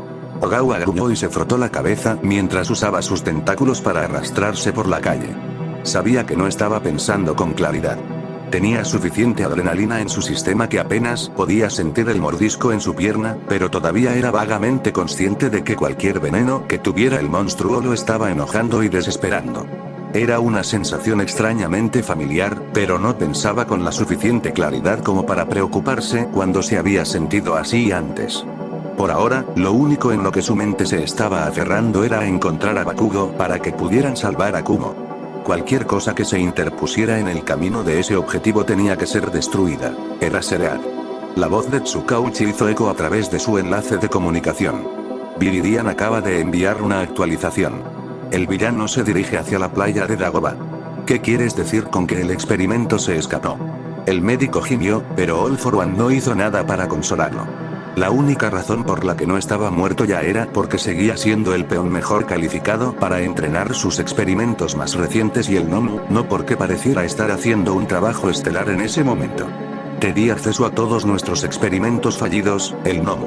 Ogawa gruñó y se frotó la cabeza mientras usaba sus tentáculos para arrastrarse por la calle. Sabía que no estaba pensando con claridad. Tenía suficiente adrenalina en su sistema que apenas podía sentir el mordisco en su pierna, pero todavía era vagamente consciente de que cualquier veneno que tuviera el monstruo lo estaba enojando y desesperando. Era una sensación extrañamente familiar, pero no pensaba con la suficiente claridad como para preocuparse cuando se había sentido así antes. Por ahora, lo único en lo que su mente se estaba aferrando era encontrar a Bakugo para que pudieran salvar a Kumo. Cualquier cosa que se interpusiera en el camino de ese objetivo tenía que ser destruida. Eraser. La voz de Tsukauchi hizo eco a través de su enlace de comunicación. Viridian acaba de enviar una actualización. El villano se dirige hacia la playa de Dagoba. ¿Qué quieres decir con que el experimento se escapó? El médico gimió, pero All for One no hizo nada para consolarlo. La única razón por la que no estaba muerto ya era porque seguía siendo el peón mejor calificado para entrenar sus experimentos más recientes y el Nomu, no porque pareciera estar haciendo un trabajo estelar en ese momento. Te di acceso a todos nuestros experimentos fallidos, el Nomu.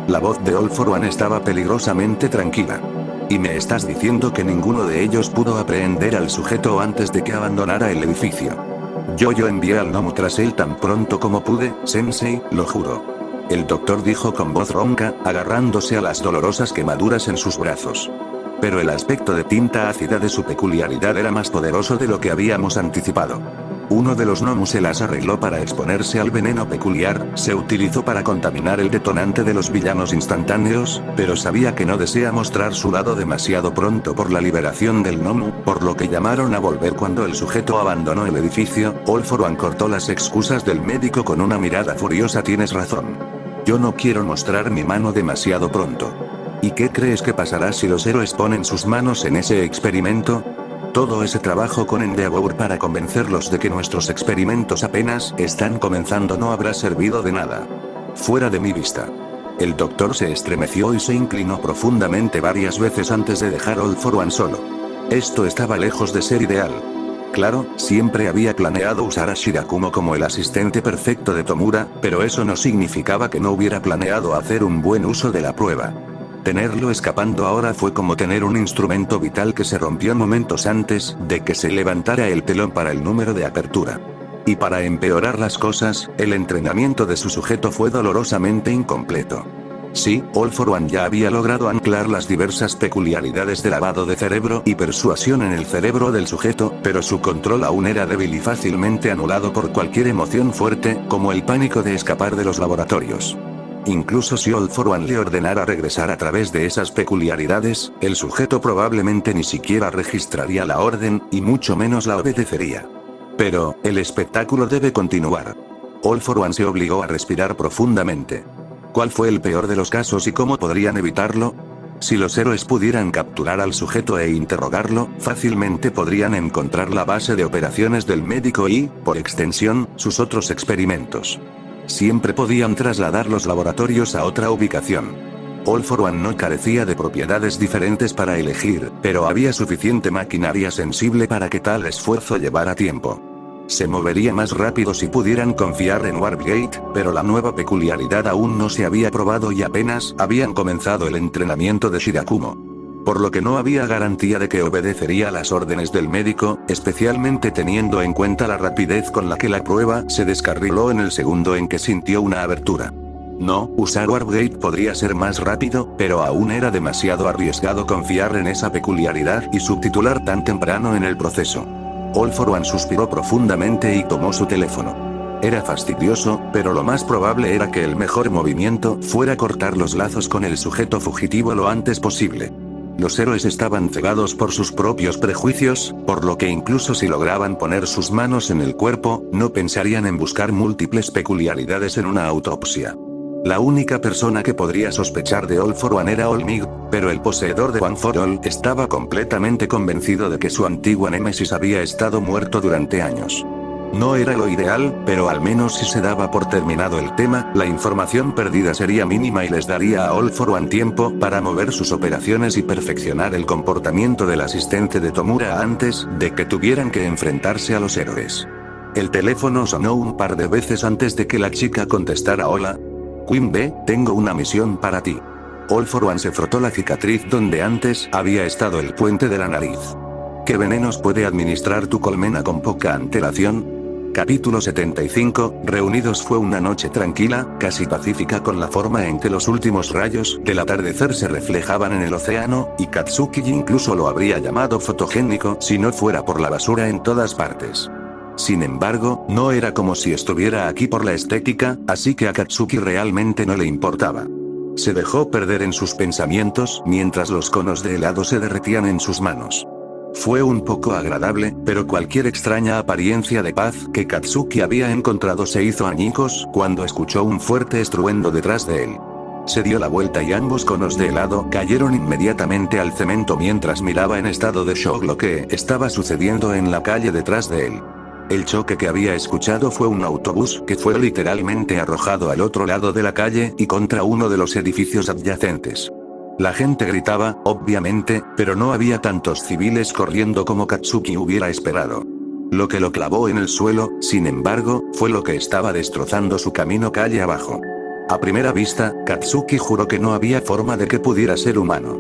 La voz de All for One estaba peligrosamente tranquila. ¿Y me estás diciendo que ninguno de ellos pudo aprehender al sujeto antes de que abandonara el edificio? Yo envié al Nomu tras él tan pronto como pude, Sensei, lo juro. El doctor dijo con voz ronca, agarrándose a las dolorosas quemaduras en sus brazos. Pero el aspecto de tinta ácida de su peculiaridad era más poderoso de lo que habíamos anticipado. Uno de los Nomu se las arregló para exponerse al veneno peculiar, se utilizó para contaminar el detonante de los villanos instantáneos, pero sabía que no desea mostrar su lado demasiado pronto por la liberación del Nomu, por lo que llamaron a volver cuando el sujeto abandonó el edificio. All for One cortó las excusas del médico con una mirada furiosa. Tienes razón. Yo no quiero mostrar mi mano demasiado pronto. ¿Y qué crees que pasará si los héroes ponen sus manos en ese experimento? Todo ese trabajo con Endeavor para convencerlos de que nuestros experimentos apenas están comenzando no habrá servido de nada. Fuera de mi vista. El doctor se estremeció y se inclinó profundamente varias veces antes de dejar All for One solo. Esto estaba lejos de ser ideal. Claro, siempre había planeado usar a Shirakumo como el asistente perfecto de Tomura, pero eso no significaba que no hubiera planeado hacer un buen uso de la prueba. Tenerlo escapando ahora fue como tener un instrumento vital que se rompió momentos antes de que se levantara el telón para el número de apertura. Y para empeorar las cosas, el entrenamiento de su sujeto fue dolorosamente incompleto. Sí, All for One ya había logrado anclar las diversas peculiaridades de lavado de cerebro y persuasión en el cerebro del sujeto, pero su control aún era débil y fácilmente anulado por cualquier emoción fuerte, como el pánico de escapar de los laboratorios. Incluso si All for One le ordenara regresar a través de esas peculiaridades, el sujeto probablemente ni siquiera registraría la orden, y mucho menos la obedecería. Pero, el espectáculo debe continuar. All for One se obligó a respirar profundamente. ¿Cuál fue el peor de los casos y cómo podrían evitarlo? Si los héroes pudieran capturar al sujeto e interrogarlo, fácilmente podrían encontrar la base de operaciones del médico y, por extensión, sus otros experimentos. Siempre podían trasladar los laboratorios a otra ubicación. All for One no carecía de propiedades diferentes para elegir, pero había suficiente maquinaria sensible para que tal esfuerzo llevara tiempo. Se movería más rápido si pudieran confiar en Warpgate, pero la nueva peculiaridad aún no se había probado y apenas habían comenzado el entrenamiento de Shirakumo. Por lo que no había garantía de que obedecería las órdenes del médico, especialmente teniendo en cuenta la rapidez con la que la prueba se descarriló en el segundo en que sintió una abertura. No, usar Warpgate podría ser más rápido, pero aún era demasiado arriesgado confiar en esa peculiaridad y subtitular tan temprano en el proceso. All for One suspiró profundamente y tomó su teléfono. Era fastidioso, pero lo más probable era que el mejor movimiento fuera cortar los lazos con el sujeto fugitivo lo antes posible. Los héroes estaban cegados por sus propios prejuicios, por lo que incluso si lograban poner sus manos en el cuerpo, no pensarían en buscar múltiples peculiaridades en una autopsia. La única persona que podría sospechar de All for One era All Might, pero el poseedor de One for All estaba completamente convencido de que su antigua némesis había estado muerto durante años. No era lo ideal, pero al menos si se daba por terminado el tema, la información perdida sería mínima y les daría a All for One tiempo para mover sus operaciones y perfeccionar el comportamiento del asistente de Tomura antes de que tuvieran que enfrentarse a los héroes. El teléfono sonó un par de veces antes de que la chica contestara. Hola. Queen B, tengo una misión para ti. All for One se frotó la cicatriz donde antes había estado el puente de la nariz. ¿Qué venenos puede administrar tu colmena con poca antelación? Capítulo 75, Reunidos. Fue una noche tranquila, casi pacífica, con la forma en que los últimos rayos del atardecer se reflejaban en el océano, y Katsuki incluso lo habría llamado fotogénico si no fuera por la basura en todas partes. Sin embargo, no era como si estuviera aquí por la estética, así que a Katsuki realmente no le importaba. Se dejó perder en sus pensamientos mientras los conos de helado se derretían en sus manos. Fue un poco agradable, pero cualquier extraña apariencia de paz que Katsuki había encontrado se hizo añicos cuando escuchó un fuerte estruendo detrás de él. Se dio la vuelta y ambos conos de helado cayeron inmediatamente al cemento mientras miraba en estado de shock lo que estaba sucediendo en la calle detrás de él. El choque que había escuchado fue un autobús que fue literalmente arrojado al otro lado de la calle y contra uno de los edificios adyacentes. La gente gritaba, obviamente, pero no había tantos civiles corriendo como Katsuki hubiera esperado. Lo que lo clavó en el suelo, sin embargo, fue lo que estaba destrozando su camino calle abajo. A primera vista, Katsuki juró que no había forma de que pudiera ser humano.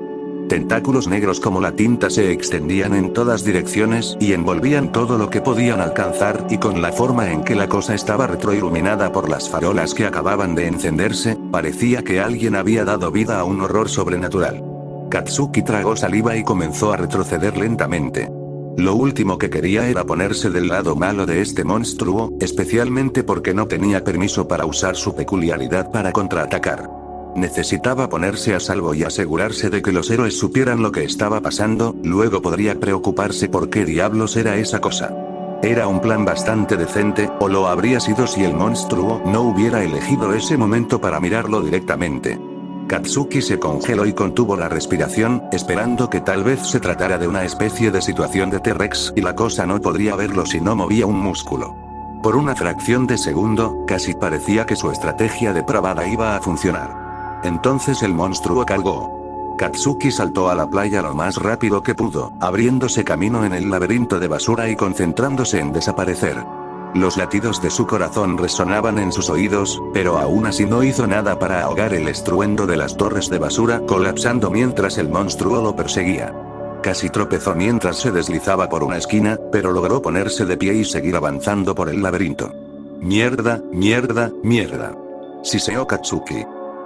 Tentáculos negros como la tinta se extendían en todas direcciones y envolvían todo lo que podían alcanzar, y con la forma en que la cosa estaba retroiluminada por las farolas que acababan de encenderse, parecía que alguien había dado vida a un horror sobrenatural. Katsuki tragó saliva y comenzó a retroceder lentamente. Lo último que quería era ponerse del lado malo de este monstruo, especialmente porque no tenía permiso para usar su peculiaridad para contraatacar. Necesitaba ponerse a salvo y asegurarse de que los héroes supieran lo que estaba pasando, luego podría preocuparse por qué diablos era esa cosa. Era un plan bastante decente, o lo habría sido si el monstruo no hubiera elegido ese momento para mirarlo directamente. Katsuki se congeló y contuvo la respiración, esperando que tal vez se tratara de una especie de situación de T-Rex y la cosa no podría verlo si no movía un músculo. Por una fracción de segundo, casi parecía que su estrategia depravada iba a funcionar. Entonces el monstruo cargó. Katsuki saltó a la playa lo más rápido que pudo, abriéndose camino en el laberinto de basura y concentrándose en desaparecer. Los latidos de su corazón resonaban en sus oídos, pero aún así no hizo nada para ahogar el estruendo de las torres de basura colapsando mientras el monstruo lo perseguía. Casi tropezó mientras se deslizaba por una esquina, pero logró ponerse de pie y seguir avanzando por el laberinto. Mierda, mierda, mierda. Siseó Katsuki.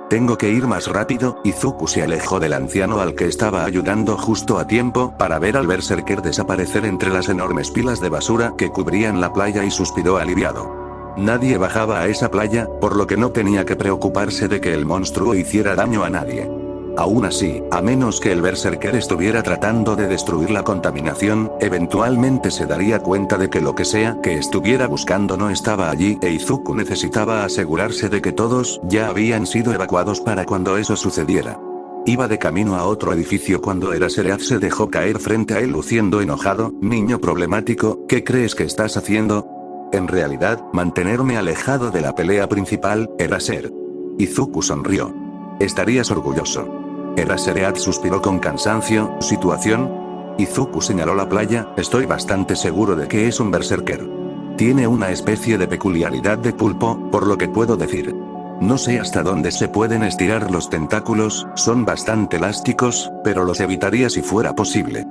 Tengo que ir más rápido. Izuku se alejó del anciano al que estaba ayudando justo a tiempo para ver al berserker desaparecer entre las enormes pilas de basura que cubrían la playa y suspiró aliviado. Nadie bajaba a esa playa, por lo que no tenía que preocuparse de que el monstruo hiciera daño a nadie. Aún así, a menos que el berserker estuviera tratando de destruir la contaminación, eventualmente se daría cuenta de que lo que sea que estuviera buscando no estaba allí, e Izuku necesitaba asegurarse de que todos ya habían sido evacuados para cuando eso sucediera. Iba de camino a otro edificio cuando Eraserhead se dejó caer frente a él luciendo enojado. Niño problemático, ¿qué crees que estás haciendo? En realidad, mantenerme alejado de la pelea principal, Eraser. Izuku sonrió. Estarías orgulloso. Eraserhead suspiró con cansancio. ¿Situación? Izuku señaló la playa. Estoy bastante seguro de que es un berserker. Tiene una especie de peculiaridad de pulpo, por lo que puedo decir. No sé hasta dónde se pueden estirar los tentáculos, son bastante elásticos, pero los evitaría si fuera posible.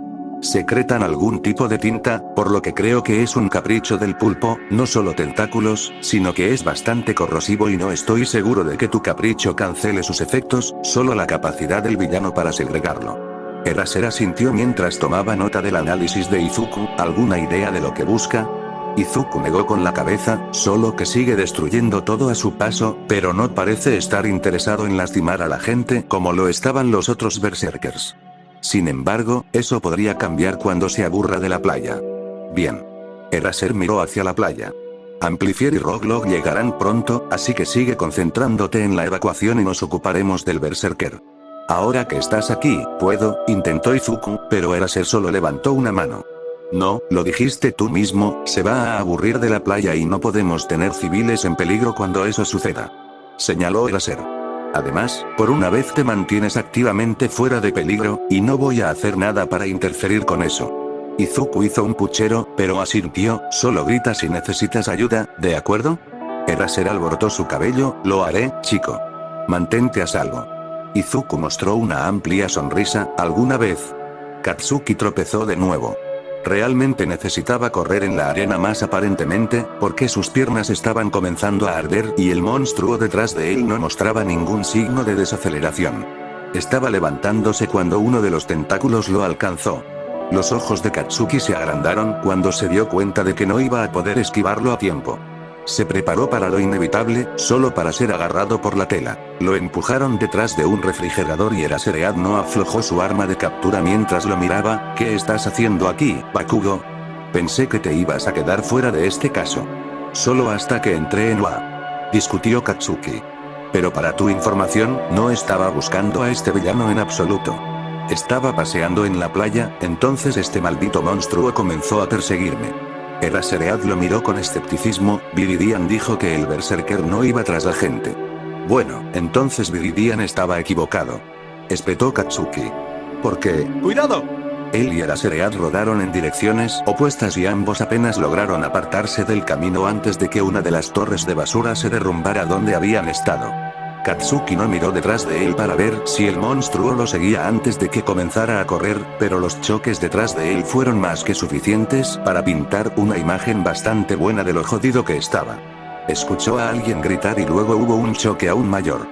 Secretan algún tipo de tinta, por lo que creo que es un capricho del pulpo, no solo tentáculos, sino que es bastante corrosivo y no estoy seguro de que tu capricho cancele sus efectos, solo la capacidad del villano para segregarlo. Eraser asintió mientras tomaba nota del análisis de Izuku. ¿Alguna idea de lo que busca? Izuku negó con la cabeza, solo que sigue destruyendo todo a su paso, pero no parece estar interesado en lastimar a la gente como lo estaban los otros berserkers. Sin embargo, eso podría cambiar cuando se aburra de la playa. Bien. Eraser miró hacia la playa. Amplifier y Roglog llegarán pronto, así que sigue concentrándote en la evacuación y nos ocuparemos del berserker. Ahora que estás aquí, puedo, intentó Izuku, pero Eraser solo levantó una mano. No, lo dijiste tú mismo, se va a aburrir de la playa y no podemos tener civiles en peligro cuando eso suceda. Señaló Eraser. Además, por una vez te mantienes activamente fuera de peligro, y no voy a hacer nada para interferir con eso. Izuku hizo un puchero, pero asintió. Solo grita si necesitas ayuda, ¿de acuerdo? Eraser alborotó su cabello. Lo haré, chico. Mantente a salvo. Izuku mostró una amplia sonrisa. ¿Alguna vez? Katsuki tropezó de nuevo. Realmente necesitaba correr en la arena más aparentemente, porque sus piernas estaban comenzando a arder y el monstruo detrás de él no mostraba ningún signo de desaceleración. Estaba levantándose cuando uno de los tentáculos lo alcanzó. Los ojos de Katsuki se agrandaron cuando se dio cuenta de que no iba a poder esquivarlo a tiempo. Se preparó para lo inevitable, solo para ser agarrado por la tela. Lo empujaron detrás de un refrigerador y Eraserhead no aflojó su arma de captura mientras lo miraba. ¿Qué estás haciendo aquí, Bakugo? Pensé que te ibas a quedar fuera de este caso. Solo hasta que entré en WA. Discutió Katsuki. Pero para tu información, no estaba buscando a este villano en absoluto. Estaba paseando en la playa, entonces este maldito monstruo comenzó a perseguirme. Eraserhead lo miró con escepticismo. Viridian dijo que el berserker no iba tras la gente. Bueno, entonces Viridian estaba equivocado. Espetó Katsuki. ¿Por qué? ¡Cuidado! Él y Eraserhead rodaron en direcciones opuestas y ambos apenas lograron apartarse del camino antes de que una de las torres de basura se derrumbara donde habían estado. Katsuki no miró detrás de él para ver si el monstruo lo seguía antes de que comenzara a correr, pero los choques detrás de él fueron más que suficientes para pintar una imagen bastante buena de lo jodido que estaba. Escuchó a alguien gritar y luego hubo un choque aún mayor.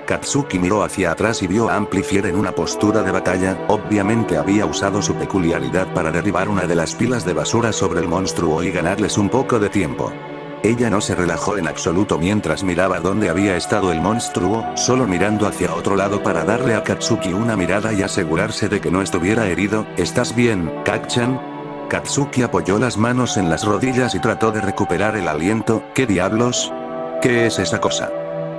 Katsuki miró hacia atrás y vio a Amplifier en una postura de batalla, obviamente había usado su peculiaridad para derribar una de las pilas de basura sobre el monstruo y ganarles un poco de tiempo. Ella no se relajó en absoluto mientras miraba dónde había estado el monstruo, solo mirando hacia otro lado para darle a Katsuki una mirada y asegurarse de que no estuviera herido. ¿Estás bien, Kak-chan? Katsuki apoyó las manos en las rodillas y trató de recuperar el aliento. ¿Qué diablos? ¿Qué es esa cosa?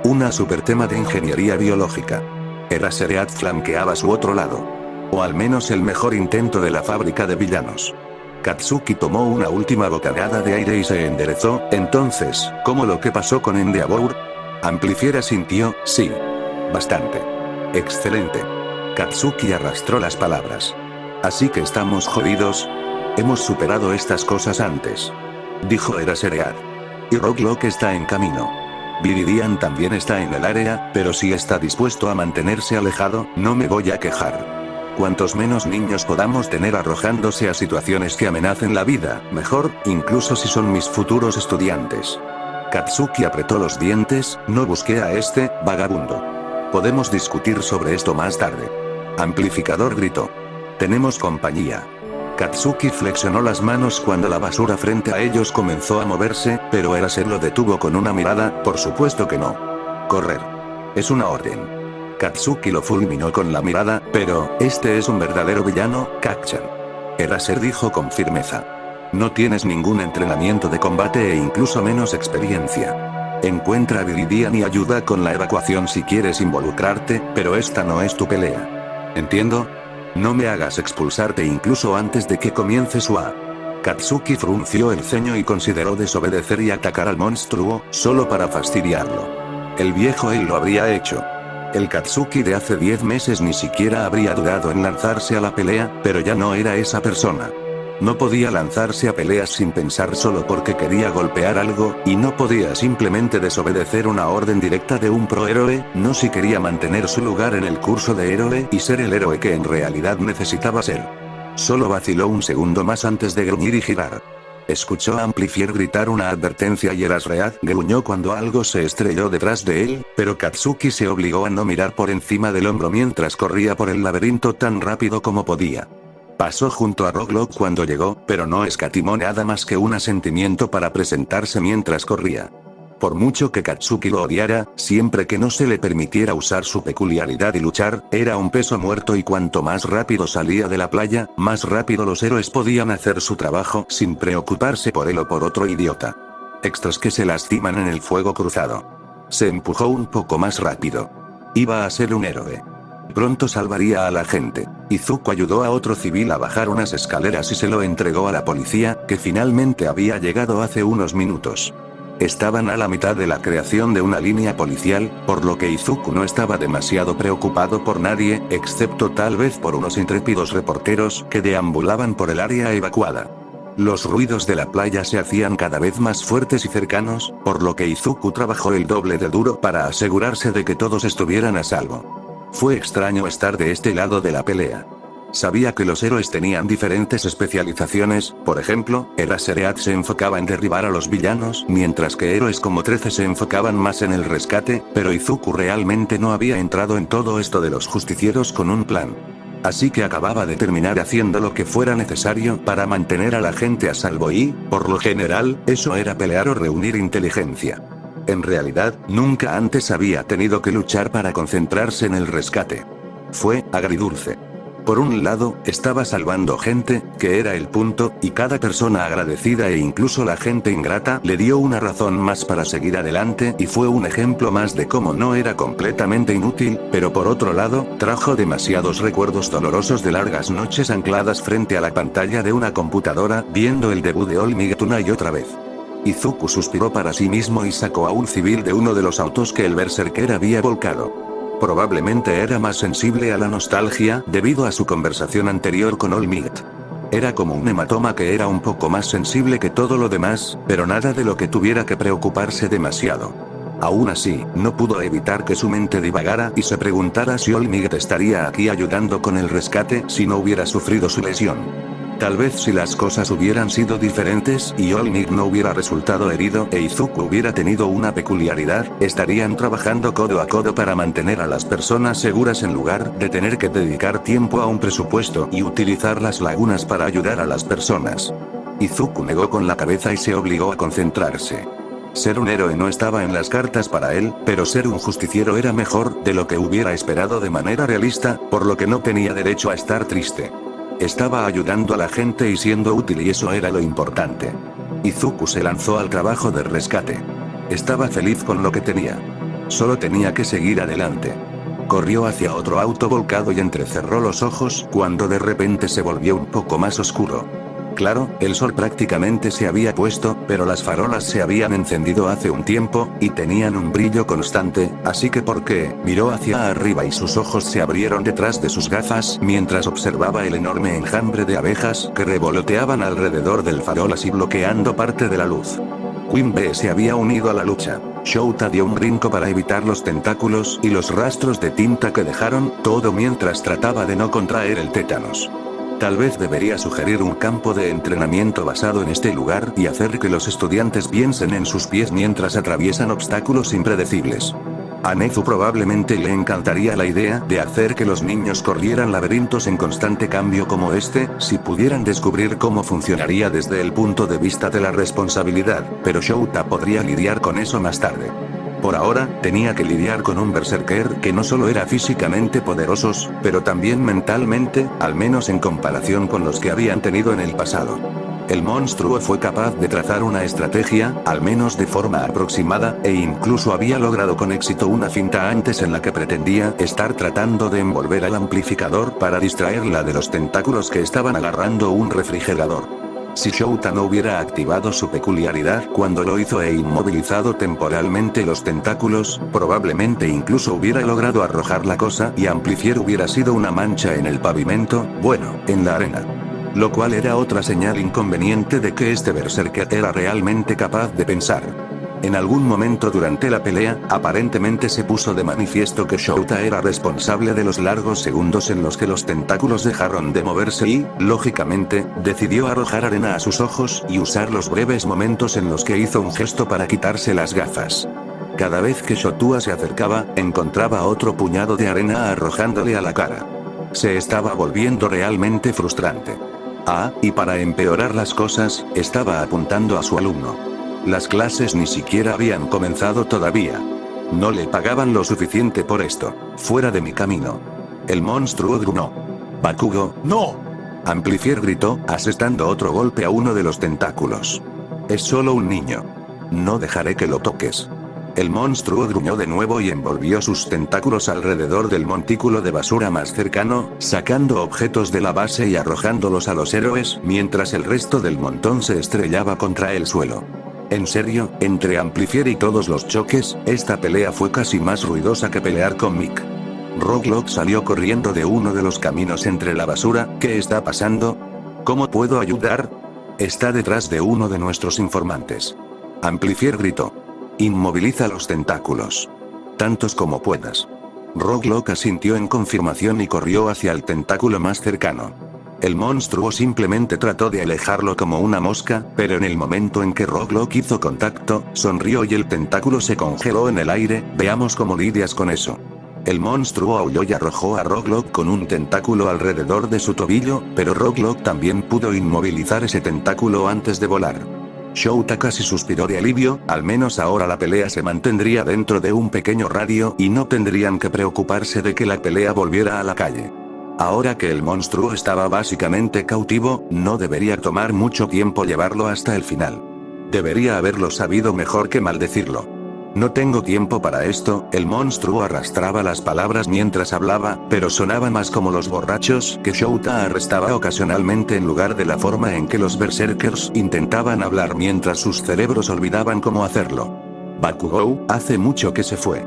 Una super tema de ingeniería biológica. Eraserhead flanqueaba su otro lado. O al menos el mejor intento de la fábrica de villanos. Katsuki tomó una última bocanada de aire y se enderezó. Entonces, ¿cómo lo que pasó con Endeavor? Amplifier asintió, sí. Bastante. Excelente. Katsuki arrastró las palabras. Así que estamos jodidos. Hemos superado estas cosas antes. Dijo Eraserhead. Y Rocklock está en camino. Viridian también está en el área, pero si está dispuesto a mantenerse alejado, no me voy a quejar. Cuantos menos niños podamos tener arrojándose a situaciones que amenacen la vida, mejor, incluso si son mis futuros estudiantes. Katsuki apretó los dientes, no busqué a este vagabundo. Podemos discutir sobre esto más tarde. Amplificador gritó. Tenemos compañía. Katsuki flexionó las manos cuando la basura frente a ellos comenzó a moverse, pero Eraser lo detuvo con una mirada. Por supuesto que no. Correr. Es una orden. Katsuki lo fulminó con la mirada, pero, este es un verdadero villano, Kak-chan. Eraser dijo con firmeza. No tienes ningún entrenamiento de combate e incluso menos experiencia. Encuentra a Viridian y ayuda con la evacuación si quieres involucrarte, pero esta no es tu pelea. ¿Entiendo? No me hagas expulsarte incluso antes de que comience su A. Katsuki frunció el ceño y consideró desobedecer y atacar al monstruo, solo para fastidiarlo. El viejo él lo habría hecho. El Katsuki de hace 10 meses ni siquiera habría dudado en lanzarse a la pelea, pero ya no era esa persona. No podía lanzarse a peleas sin pensar solo porque quería golpear algo, y no podía simplemente desobedecer una orden directa de un prohéroe, no si quería mantener su lugar en el curso de héroe y ser el héroe que en realidad necesitaba ser. Solo vaciló un segundo más antes de gruñir y girar. Escuchó a Amplifier gritar una advertencia y Eraserhead gruñó cuando algo se estrelló detrás de él, pero Katsuki se obligó a no mirar por encima del hombro mientras corría por el laberinto tan rápido como podía. Pasó junto a Rocklock cuando llegó, pero no escatimó nada más que un asentimiento para presentarse mientras corría. Por mucho que Katsuki lo odiara, siempre que no se le permitiera usar su peculiaridad y luchar, era un peso muerto y cuanto más rápido salía de la playa, más rápido los héroes podían hacer su trabajo sin preocuparse por él o por otro idiota. Extras que se lastiman en el fuego cruzado. Se empujó un poco más rápido. Iba a ser un héroe. Pronto salvaría a la gente. Izuku ayudó a otro civil a bajar unas escaleras y se lo entregó a la policía, que finalmente había llegado hace unos minutos. Estaban a la mitad de la creación de una línea policial, por lo que Izuku no estaba demasiado preocupado por nadie, excepto tal vez por unos intrépidos reporteros que deambulaban por el área evacuada. Los ruidos de la playa se hacían cada vez más fuertes y cercanos, por lo que Izuku trabajó el doble de duro para asegurarse de que todos estuvieran a salvo. Fue extraño estar de este lado de la pelea. Sabía que los héroes tenían diferentes especializaciones, por ejemplo, Eraserhead se enfocaba en derribar a los villanos, mientras que héroes como 13 se enfocaban más en el rescate, pero Izuku realmente no había entrado en todo esto de los justicieros con un plan. Así que acababa de terminar haciendo lo que fuera necesario para mantener a la gente a salvo y, por lo general, eso era pelear o reunir inteligencia. En realidad, nunca antes había tenido que luchar para concentrarse en el rescate. Fue agridulce. Por un lado, estaba salvando gente, que era el punto, y cada persona agradecida e incluso la gente ingrata le dio una razón más para seguir adelante y fue un ejemplo más de cómo no era completamente inútil, pero por otro lado, trajo demasiados recuerdos dolorosos de largas noches ancladas frente a la pantalla de una computadora, viendo el debut de All Might una y otra vez. Izuku suspiró para sí mismo y sacó a un civil de uno de los autos que el berserker había volcado. Probablemente era más sensible a la nostalgia, debido a su conversación anterior con All Might. Era como un hematoma que era un poco más sensible que todo lo demás, pero nada de lo que tuviera que preocuparse demasiado. Aún así, no pudo evitar que su mente divagara y se preguntara si All Might estaría aquí ayudando con el rescate si no hubiera sufrido su lesión. Tal vez si las cosas hubieran sido diferentes y All Might no hubiera resultado herido e Izuku hubiera tenido una peculiaridad, estarían trabajando codo a codo para mantener a las personas seguras en lugar de tener que dedicar tiempo a un presupuesto y utilizar las lagunas para ayudar a las personas. Izuku negó con la cabeza y se obligó a concentrarse. Ser un héroe no estaba en las cartas para él, pero ser un justiciero era mejor de lo que hubiera esperado de manera realista, por lo que no tenía derecho a estar triste. Estaba ayudando a la gente y siendo útil y eso era lo importante. Izuku se lanzó al trabajo de rescate. Estaba feliz con lo que tenía. Solo tenía que seguir adelante. Corrió hacia otro auto volcado y entrecerró los ojos cuando de repente se volvió un poco más oscuro. Claro, el sol prácticamente se había puesto, pero las farolas se habían encendido hace un tiempo, y tenían un brillo constante, así que miró hacia arriba y sus ojos se abrieron detrás de sus gafas mientras observaba el enorme enjambre de abejas que revoloteaban alrededor del farol así bloqueando parte de la luz. Queen Bee se había unido a la lucha. Shouta dio un brinco para evitar los tentáculos y los rastros de tinta que dejaron, todo mientras trataba de no contraer el tétanos. Tal vez debería sugerir un campo de entrenamiento basado en este lugar y hacer que los estudiantes piensen en sus pies mientras atraviesan obstáculos impredecibles. A Nezu probablemente le encantaría la idea de hacer que los niños corrieran laberintos en constante cambio como este, si pudieran descubrir cómo funcionaría desde el punto de vista de la responsabilidad, pero Shouta podría lidiar con eso más tarde. Por ahora, tenía que lidiar con un berserker que no solo era físicamente poderosos, pero también mentalmente, al menos en comparación con los que habían tenido en el pasado. El monstruo fue capaz de trazar una estrategia, al menos de forma aproximada, e incluso había logrado con éxito una finta antes en la que pretendía estar tratando de envolver al amplificador para distraerla de los tentáculos que estaban agarrando un refrigerador. Si Shouta no hubiera activado su peculiaridad cuando lo hizo e inmovilizado temporalmente los tentáculos, probablemente incluso hubiera logrado arrojar la cosa y Amplifier hubiera sido una mancha en el pavimento, bueno, en la arena. Lo cual era otra señal inconveniente de que este berserker era realmente capaz de pensar. En algún momento durante la pelea, aparentemente se puso de manifiesto que Shouta era responsable de los largos segundos en los que los tentáculos dejaron de moverse y, lógicamente, decidió arrojar arena a sus ojos y usar los breves momentos en los que hizo un gesto para quitarse las gafas. Cada vez que Shotua se acercaba, encontraba otro puñado de arena arrojándole a la cara. Se estaba volviendo realmente frustrante. Y para empeorar las cosas, estaba apuntando a su alumno. Las clases ni siquiera habían comenzado todavía. No le pagaban lo suficiente por esto. Fuera de mi camino. El monstruo gruñó. Bakugo, ¡no! Amplifier gritó, asestando otro golpe a uno de los tentáculos. Es solo un niño. No dejaré que lo toques. El monstruo gruñó de nuevo y envolvió sus tentáculos alrededor del montículo de basura más cercano, sacando objetos de la base y arrojándolos a los héroes, mientras el resto del montón se estrellaba contra el suelo. En serio, entre Amplifier y todos los choques, esta pelea fue casi más ruidosa que pelear con Mick. Rocklock salió corriendo de uno de los caminos entre la basura. ¿Qué está pasando? ¿Cómo puedo ayudar? Está detrás de uno de nuestros informantes. Amplifier gritó. Inmoviliza los tentáculos. Tantos como puedas. Rocklock asintió en confirmación y corrió hacia el tentáculo más cercano. El monstruo simplemente trató de alejarlo como una mosca, pero en el momento en que Rocklock hizo contacto, sonrió y el tentáculo se congeló en el aire. Veamos cómo lidias con eso. El monstruo aulló y arrojó a Rocklock con un tentáculo alrededor de su tobillo, pero Rocklock también pudo inmovilizar ese tentáculo antes de volar. Shouta casi suspiró de alivio, al menos ahora la pelea se mantendría dentro de un pequeño radio y no tendrían que preocuparse de que la pelea volviera a la calle. Ahora que el monstruo estaba básicamente cautivo, no debería tomar mucho tiempo llevarlo hasta el final. Debería haberlo sabido mejor que maldecirlo. No tengo tiempo para esto. El monstruo arrastraba las palabras mientras hablaba, pero sonaba más como los borrachos que Shouta arrestaba ocasionalmente en lugar de la forma en que los berserkers intentaban hablar mientras sus cerebros olvidaban cómo hacerlo. Bakugou, hace mucho que se fue.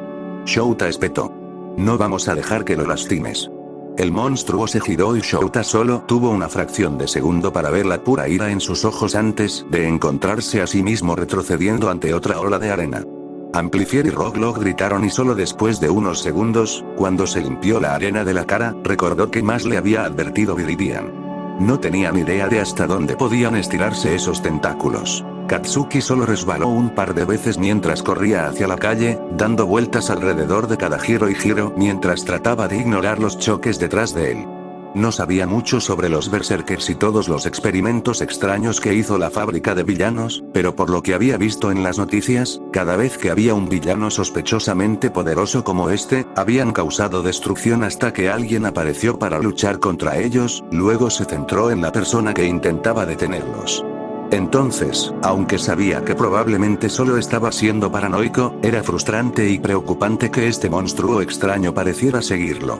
Shouta espetó. No vamos a dejar que lo lastimes. El monstruo se giró y Shouta solo tuvo una fracción de segundo para ver la pura ira en sus ojos antes de encontrarse a sí mismo retrocediendo ante otra ola de arena. Amplifier y Rocklock gritaron y solo después de unos segundos, cuando se limpió la arena de la cara, recordó que más le había advertido Viridian. No tenían idea de hasta dónde podían estirarse esos tentáculos. Katsuki solo resbaló un par de veces mientras corría hacia la calle, dando vueltas alrededor de cada giro y giro mientras trataba de ignorar los choques detrás de él. No sabía mucho sobre los Berserkers y todos los experimentos extraños que hizo la fábrica de villanos, pero por lo que había visto en las noticias, cada vez que había un villano sospechosamente poderoso como este, habían causado destrucción hasta que alguien apareció para luchar contra ellos, luego se centró en la persona que intentaba detenerlos. Entonces, aunque sabía que probablemente solo estaba siendo paranoico, era frustrante y preocupante que este monstruo extraño pareciera seguirlo.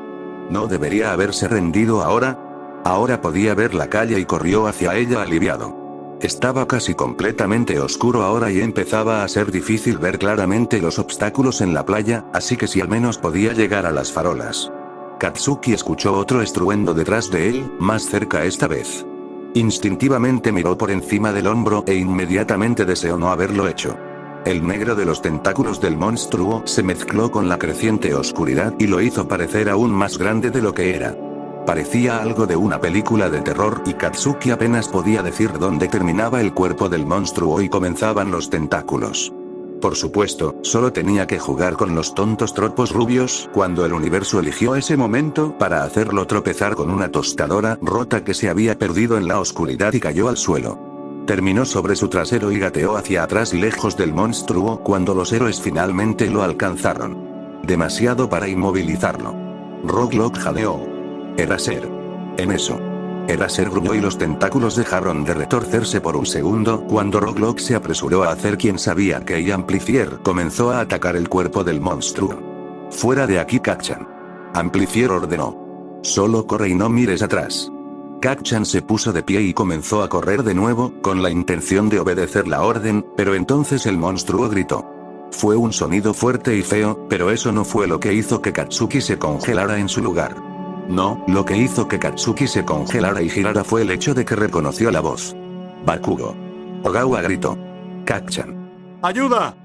¿No debería haberse rendido ahora? Ahora podía ver la calle y corrió hacia ella aliviado. Estaba casi completamente oscuro ahora y empezaba a ser difícil ver claramente los obstáculos en la playa, así que si al menos podía llegar a las farolas. Katsuki escuchó otro estruendo detrás de él, más cerca esta vez. Instintivamente miró por encima del hombro e inmediatamente deseó no haberlo hecho. El negro de los tentáculos del monstruo se mezcló con la creciente oscuridad y lo hizo parecer aún más grande de lo que era. Parecía algo de una película de terror y Katsuki apenas podía decir dónde terminaba el cuerpo del monstruo y comenzaban los tentáculos. Por supuesto, solo tenía que jugar con los tontos tropos rubios cuando el universo eligió ese momento para hacerlo tropezar con una tostadora rota que se había perdido en la oscuridad y cayó al suelo. Terminó sobre su trasero y gateó hacia atrás lejos del monstruo cuando los héroes finalmente lo alcanzaron. Demasiado para inmovilizarlo. Rocklock jadeó. Era ser. En eso. Era ser gruñó y los tentáculos dejaron de retorcerse por un segundo cuando Rocklock se apresuró a hacer quien sabía que y Amplifier comenzó a atacar el cuerpo del monstruo. Fuera de aquí, Kacchan. Amplifier ordenó. Solo corre y no mires atrás. Kacchan se puso de pie y comenzó a correr de nuevo, con la intención de obedecer la orden, pero entonces el monstruo gritó. Fue un sonido fuerte y feo, pero eso no fue lo que hizo que Katsuki se congelara en su lugar. No, lo que hizo que Katsuki se congelara y girara fue el hecho de que reconoció la voz. Bakugo. Ogawa gritó. Kacchan. ¡Ayuda!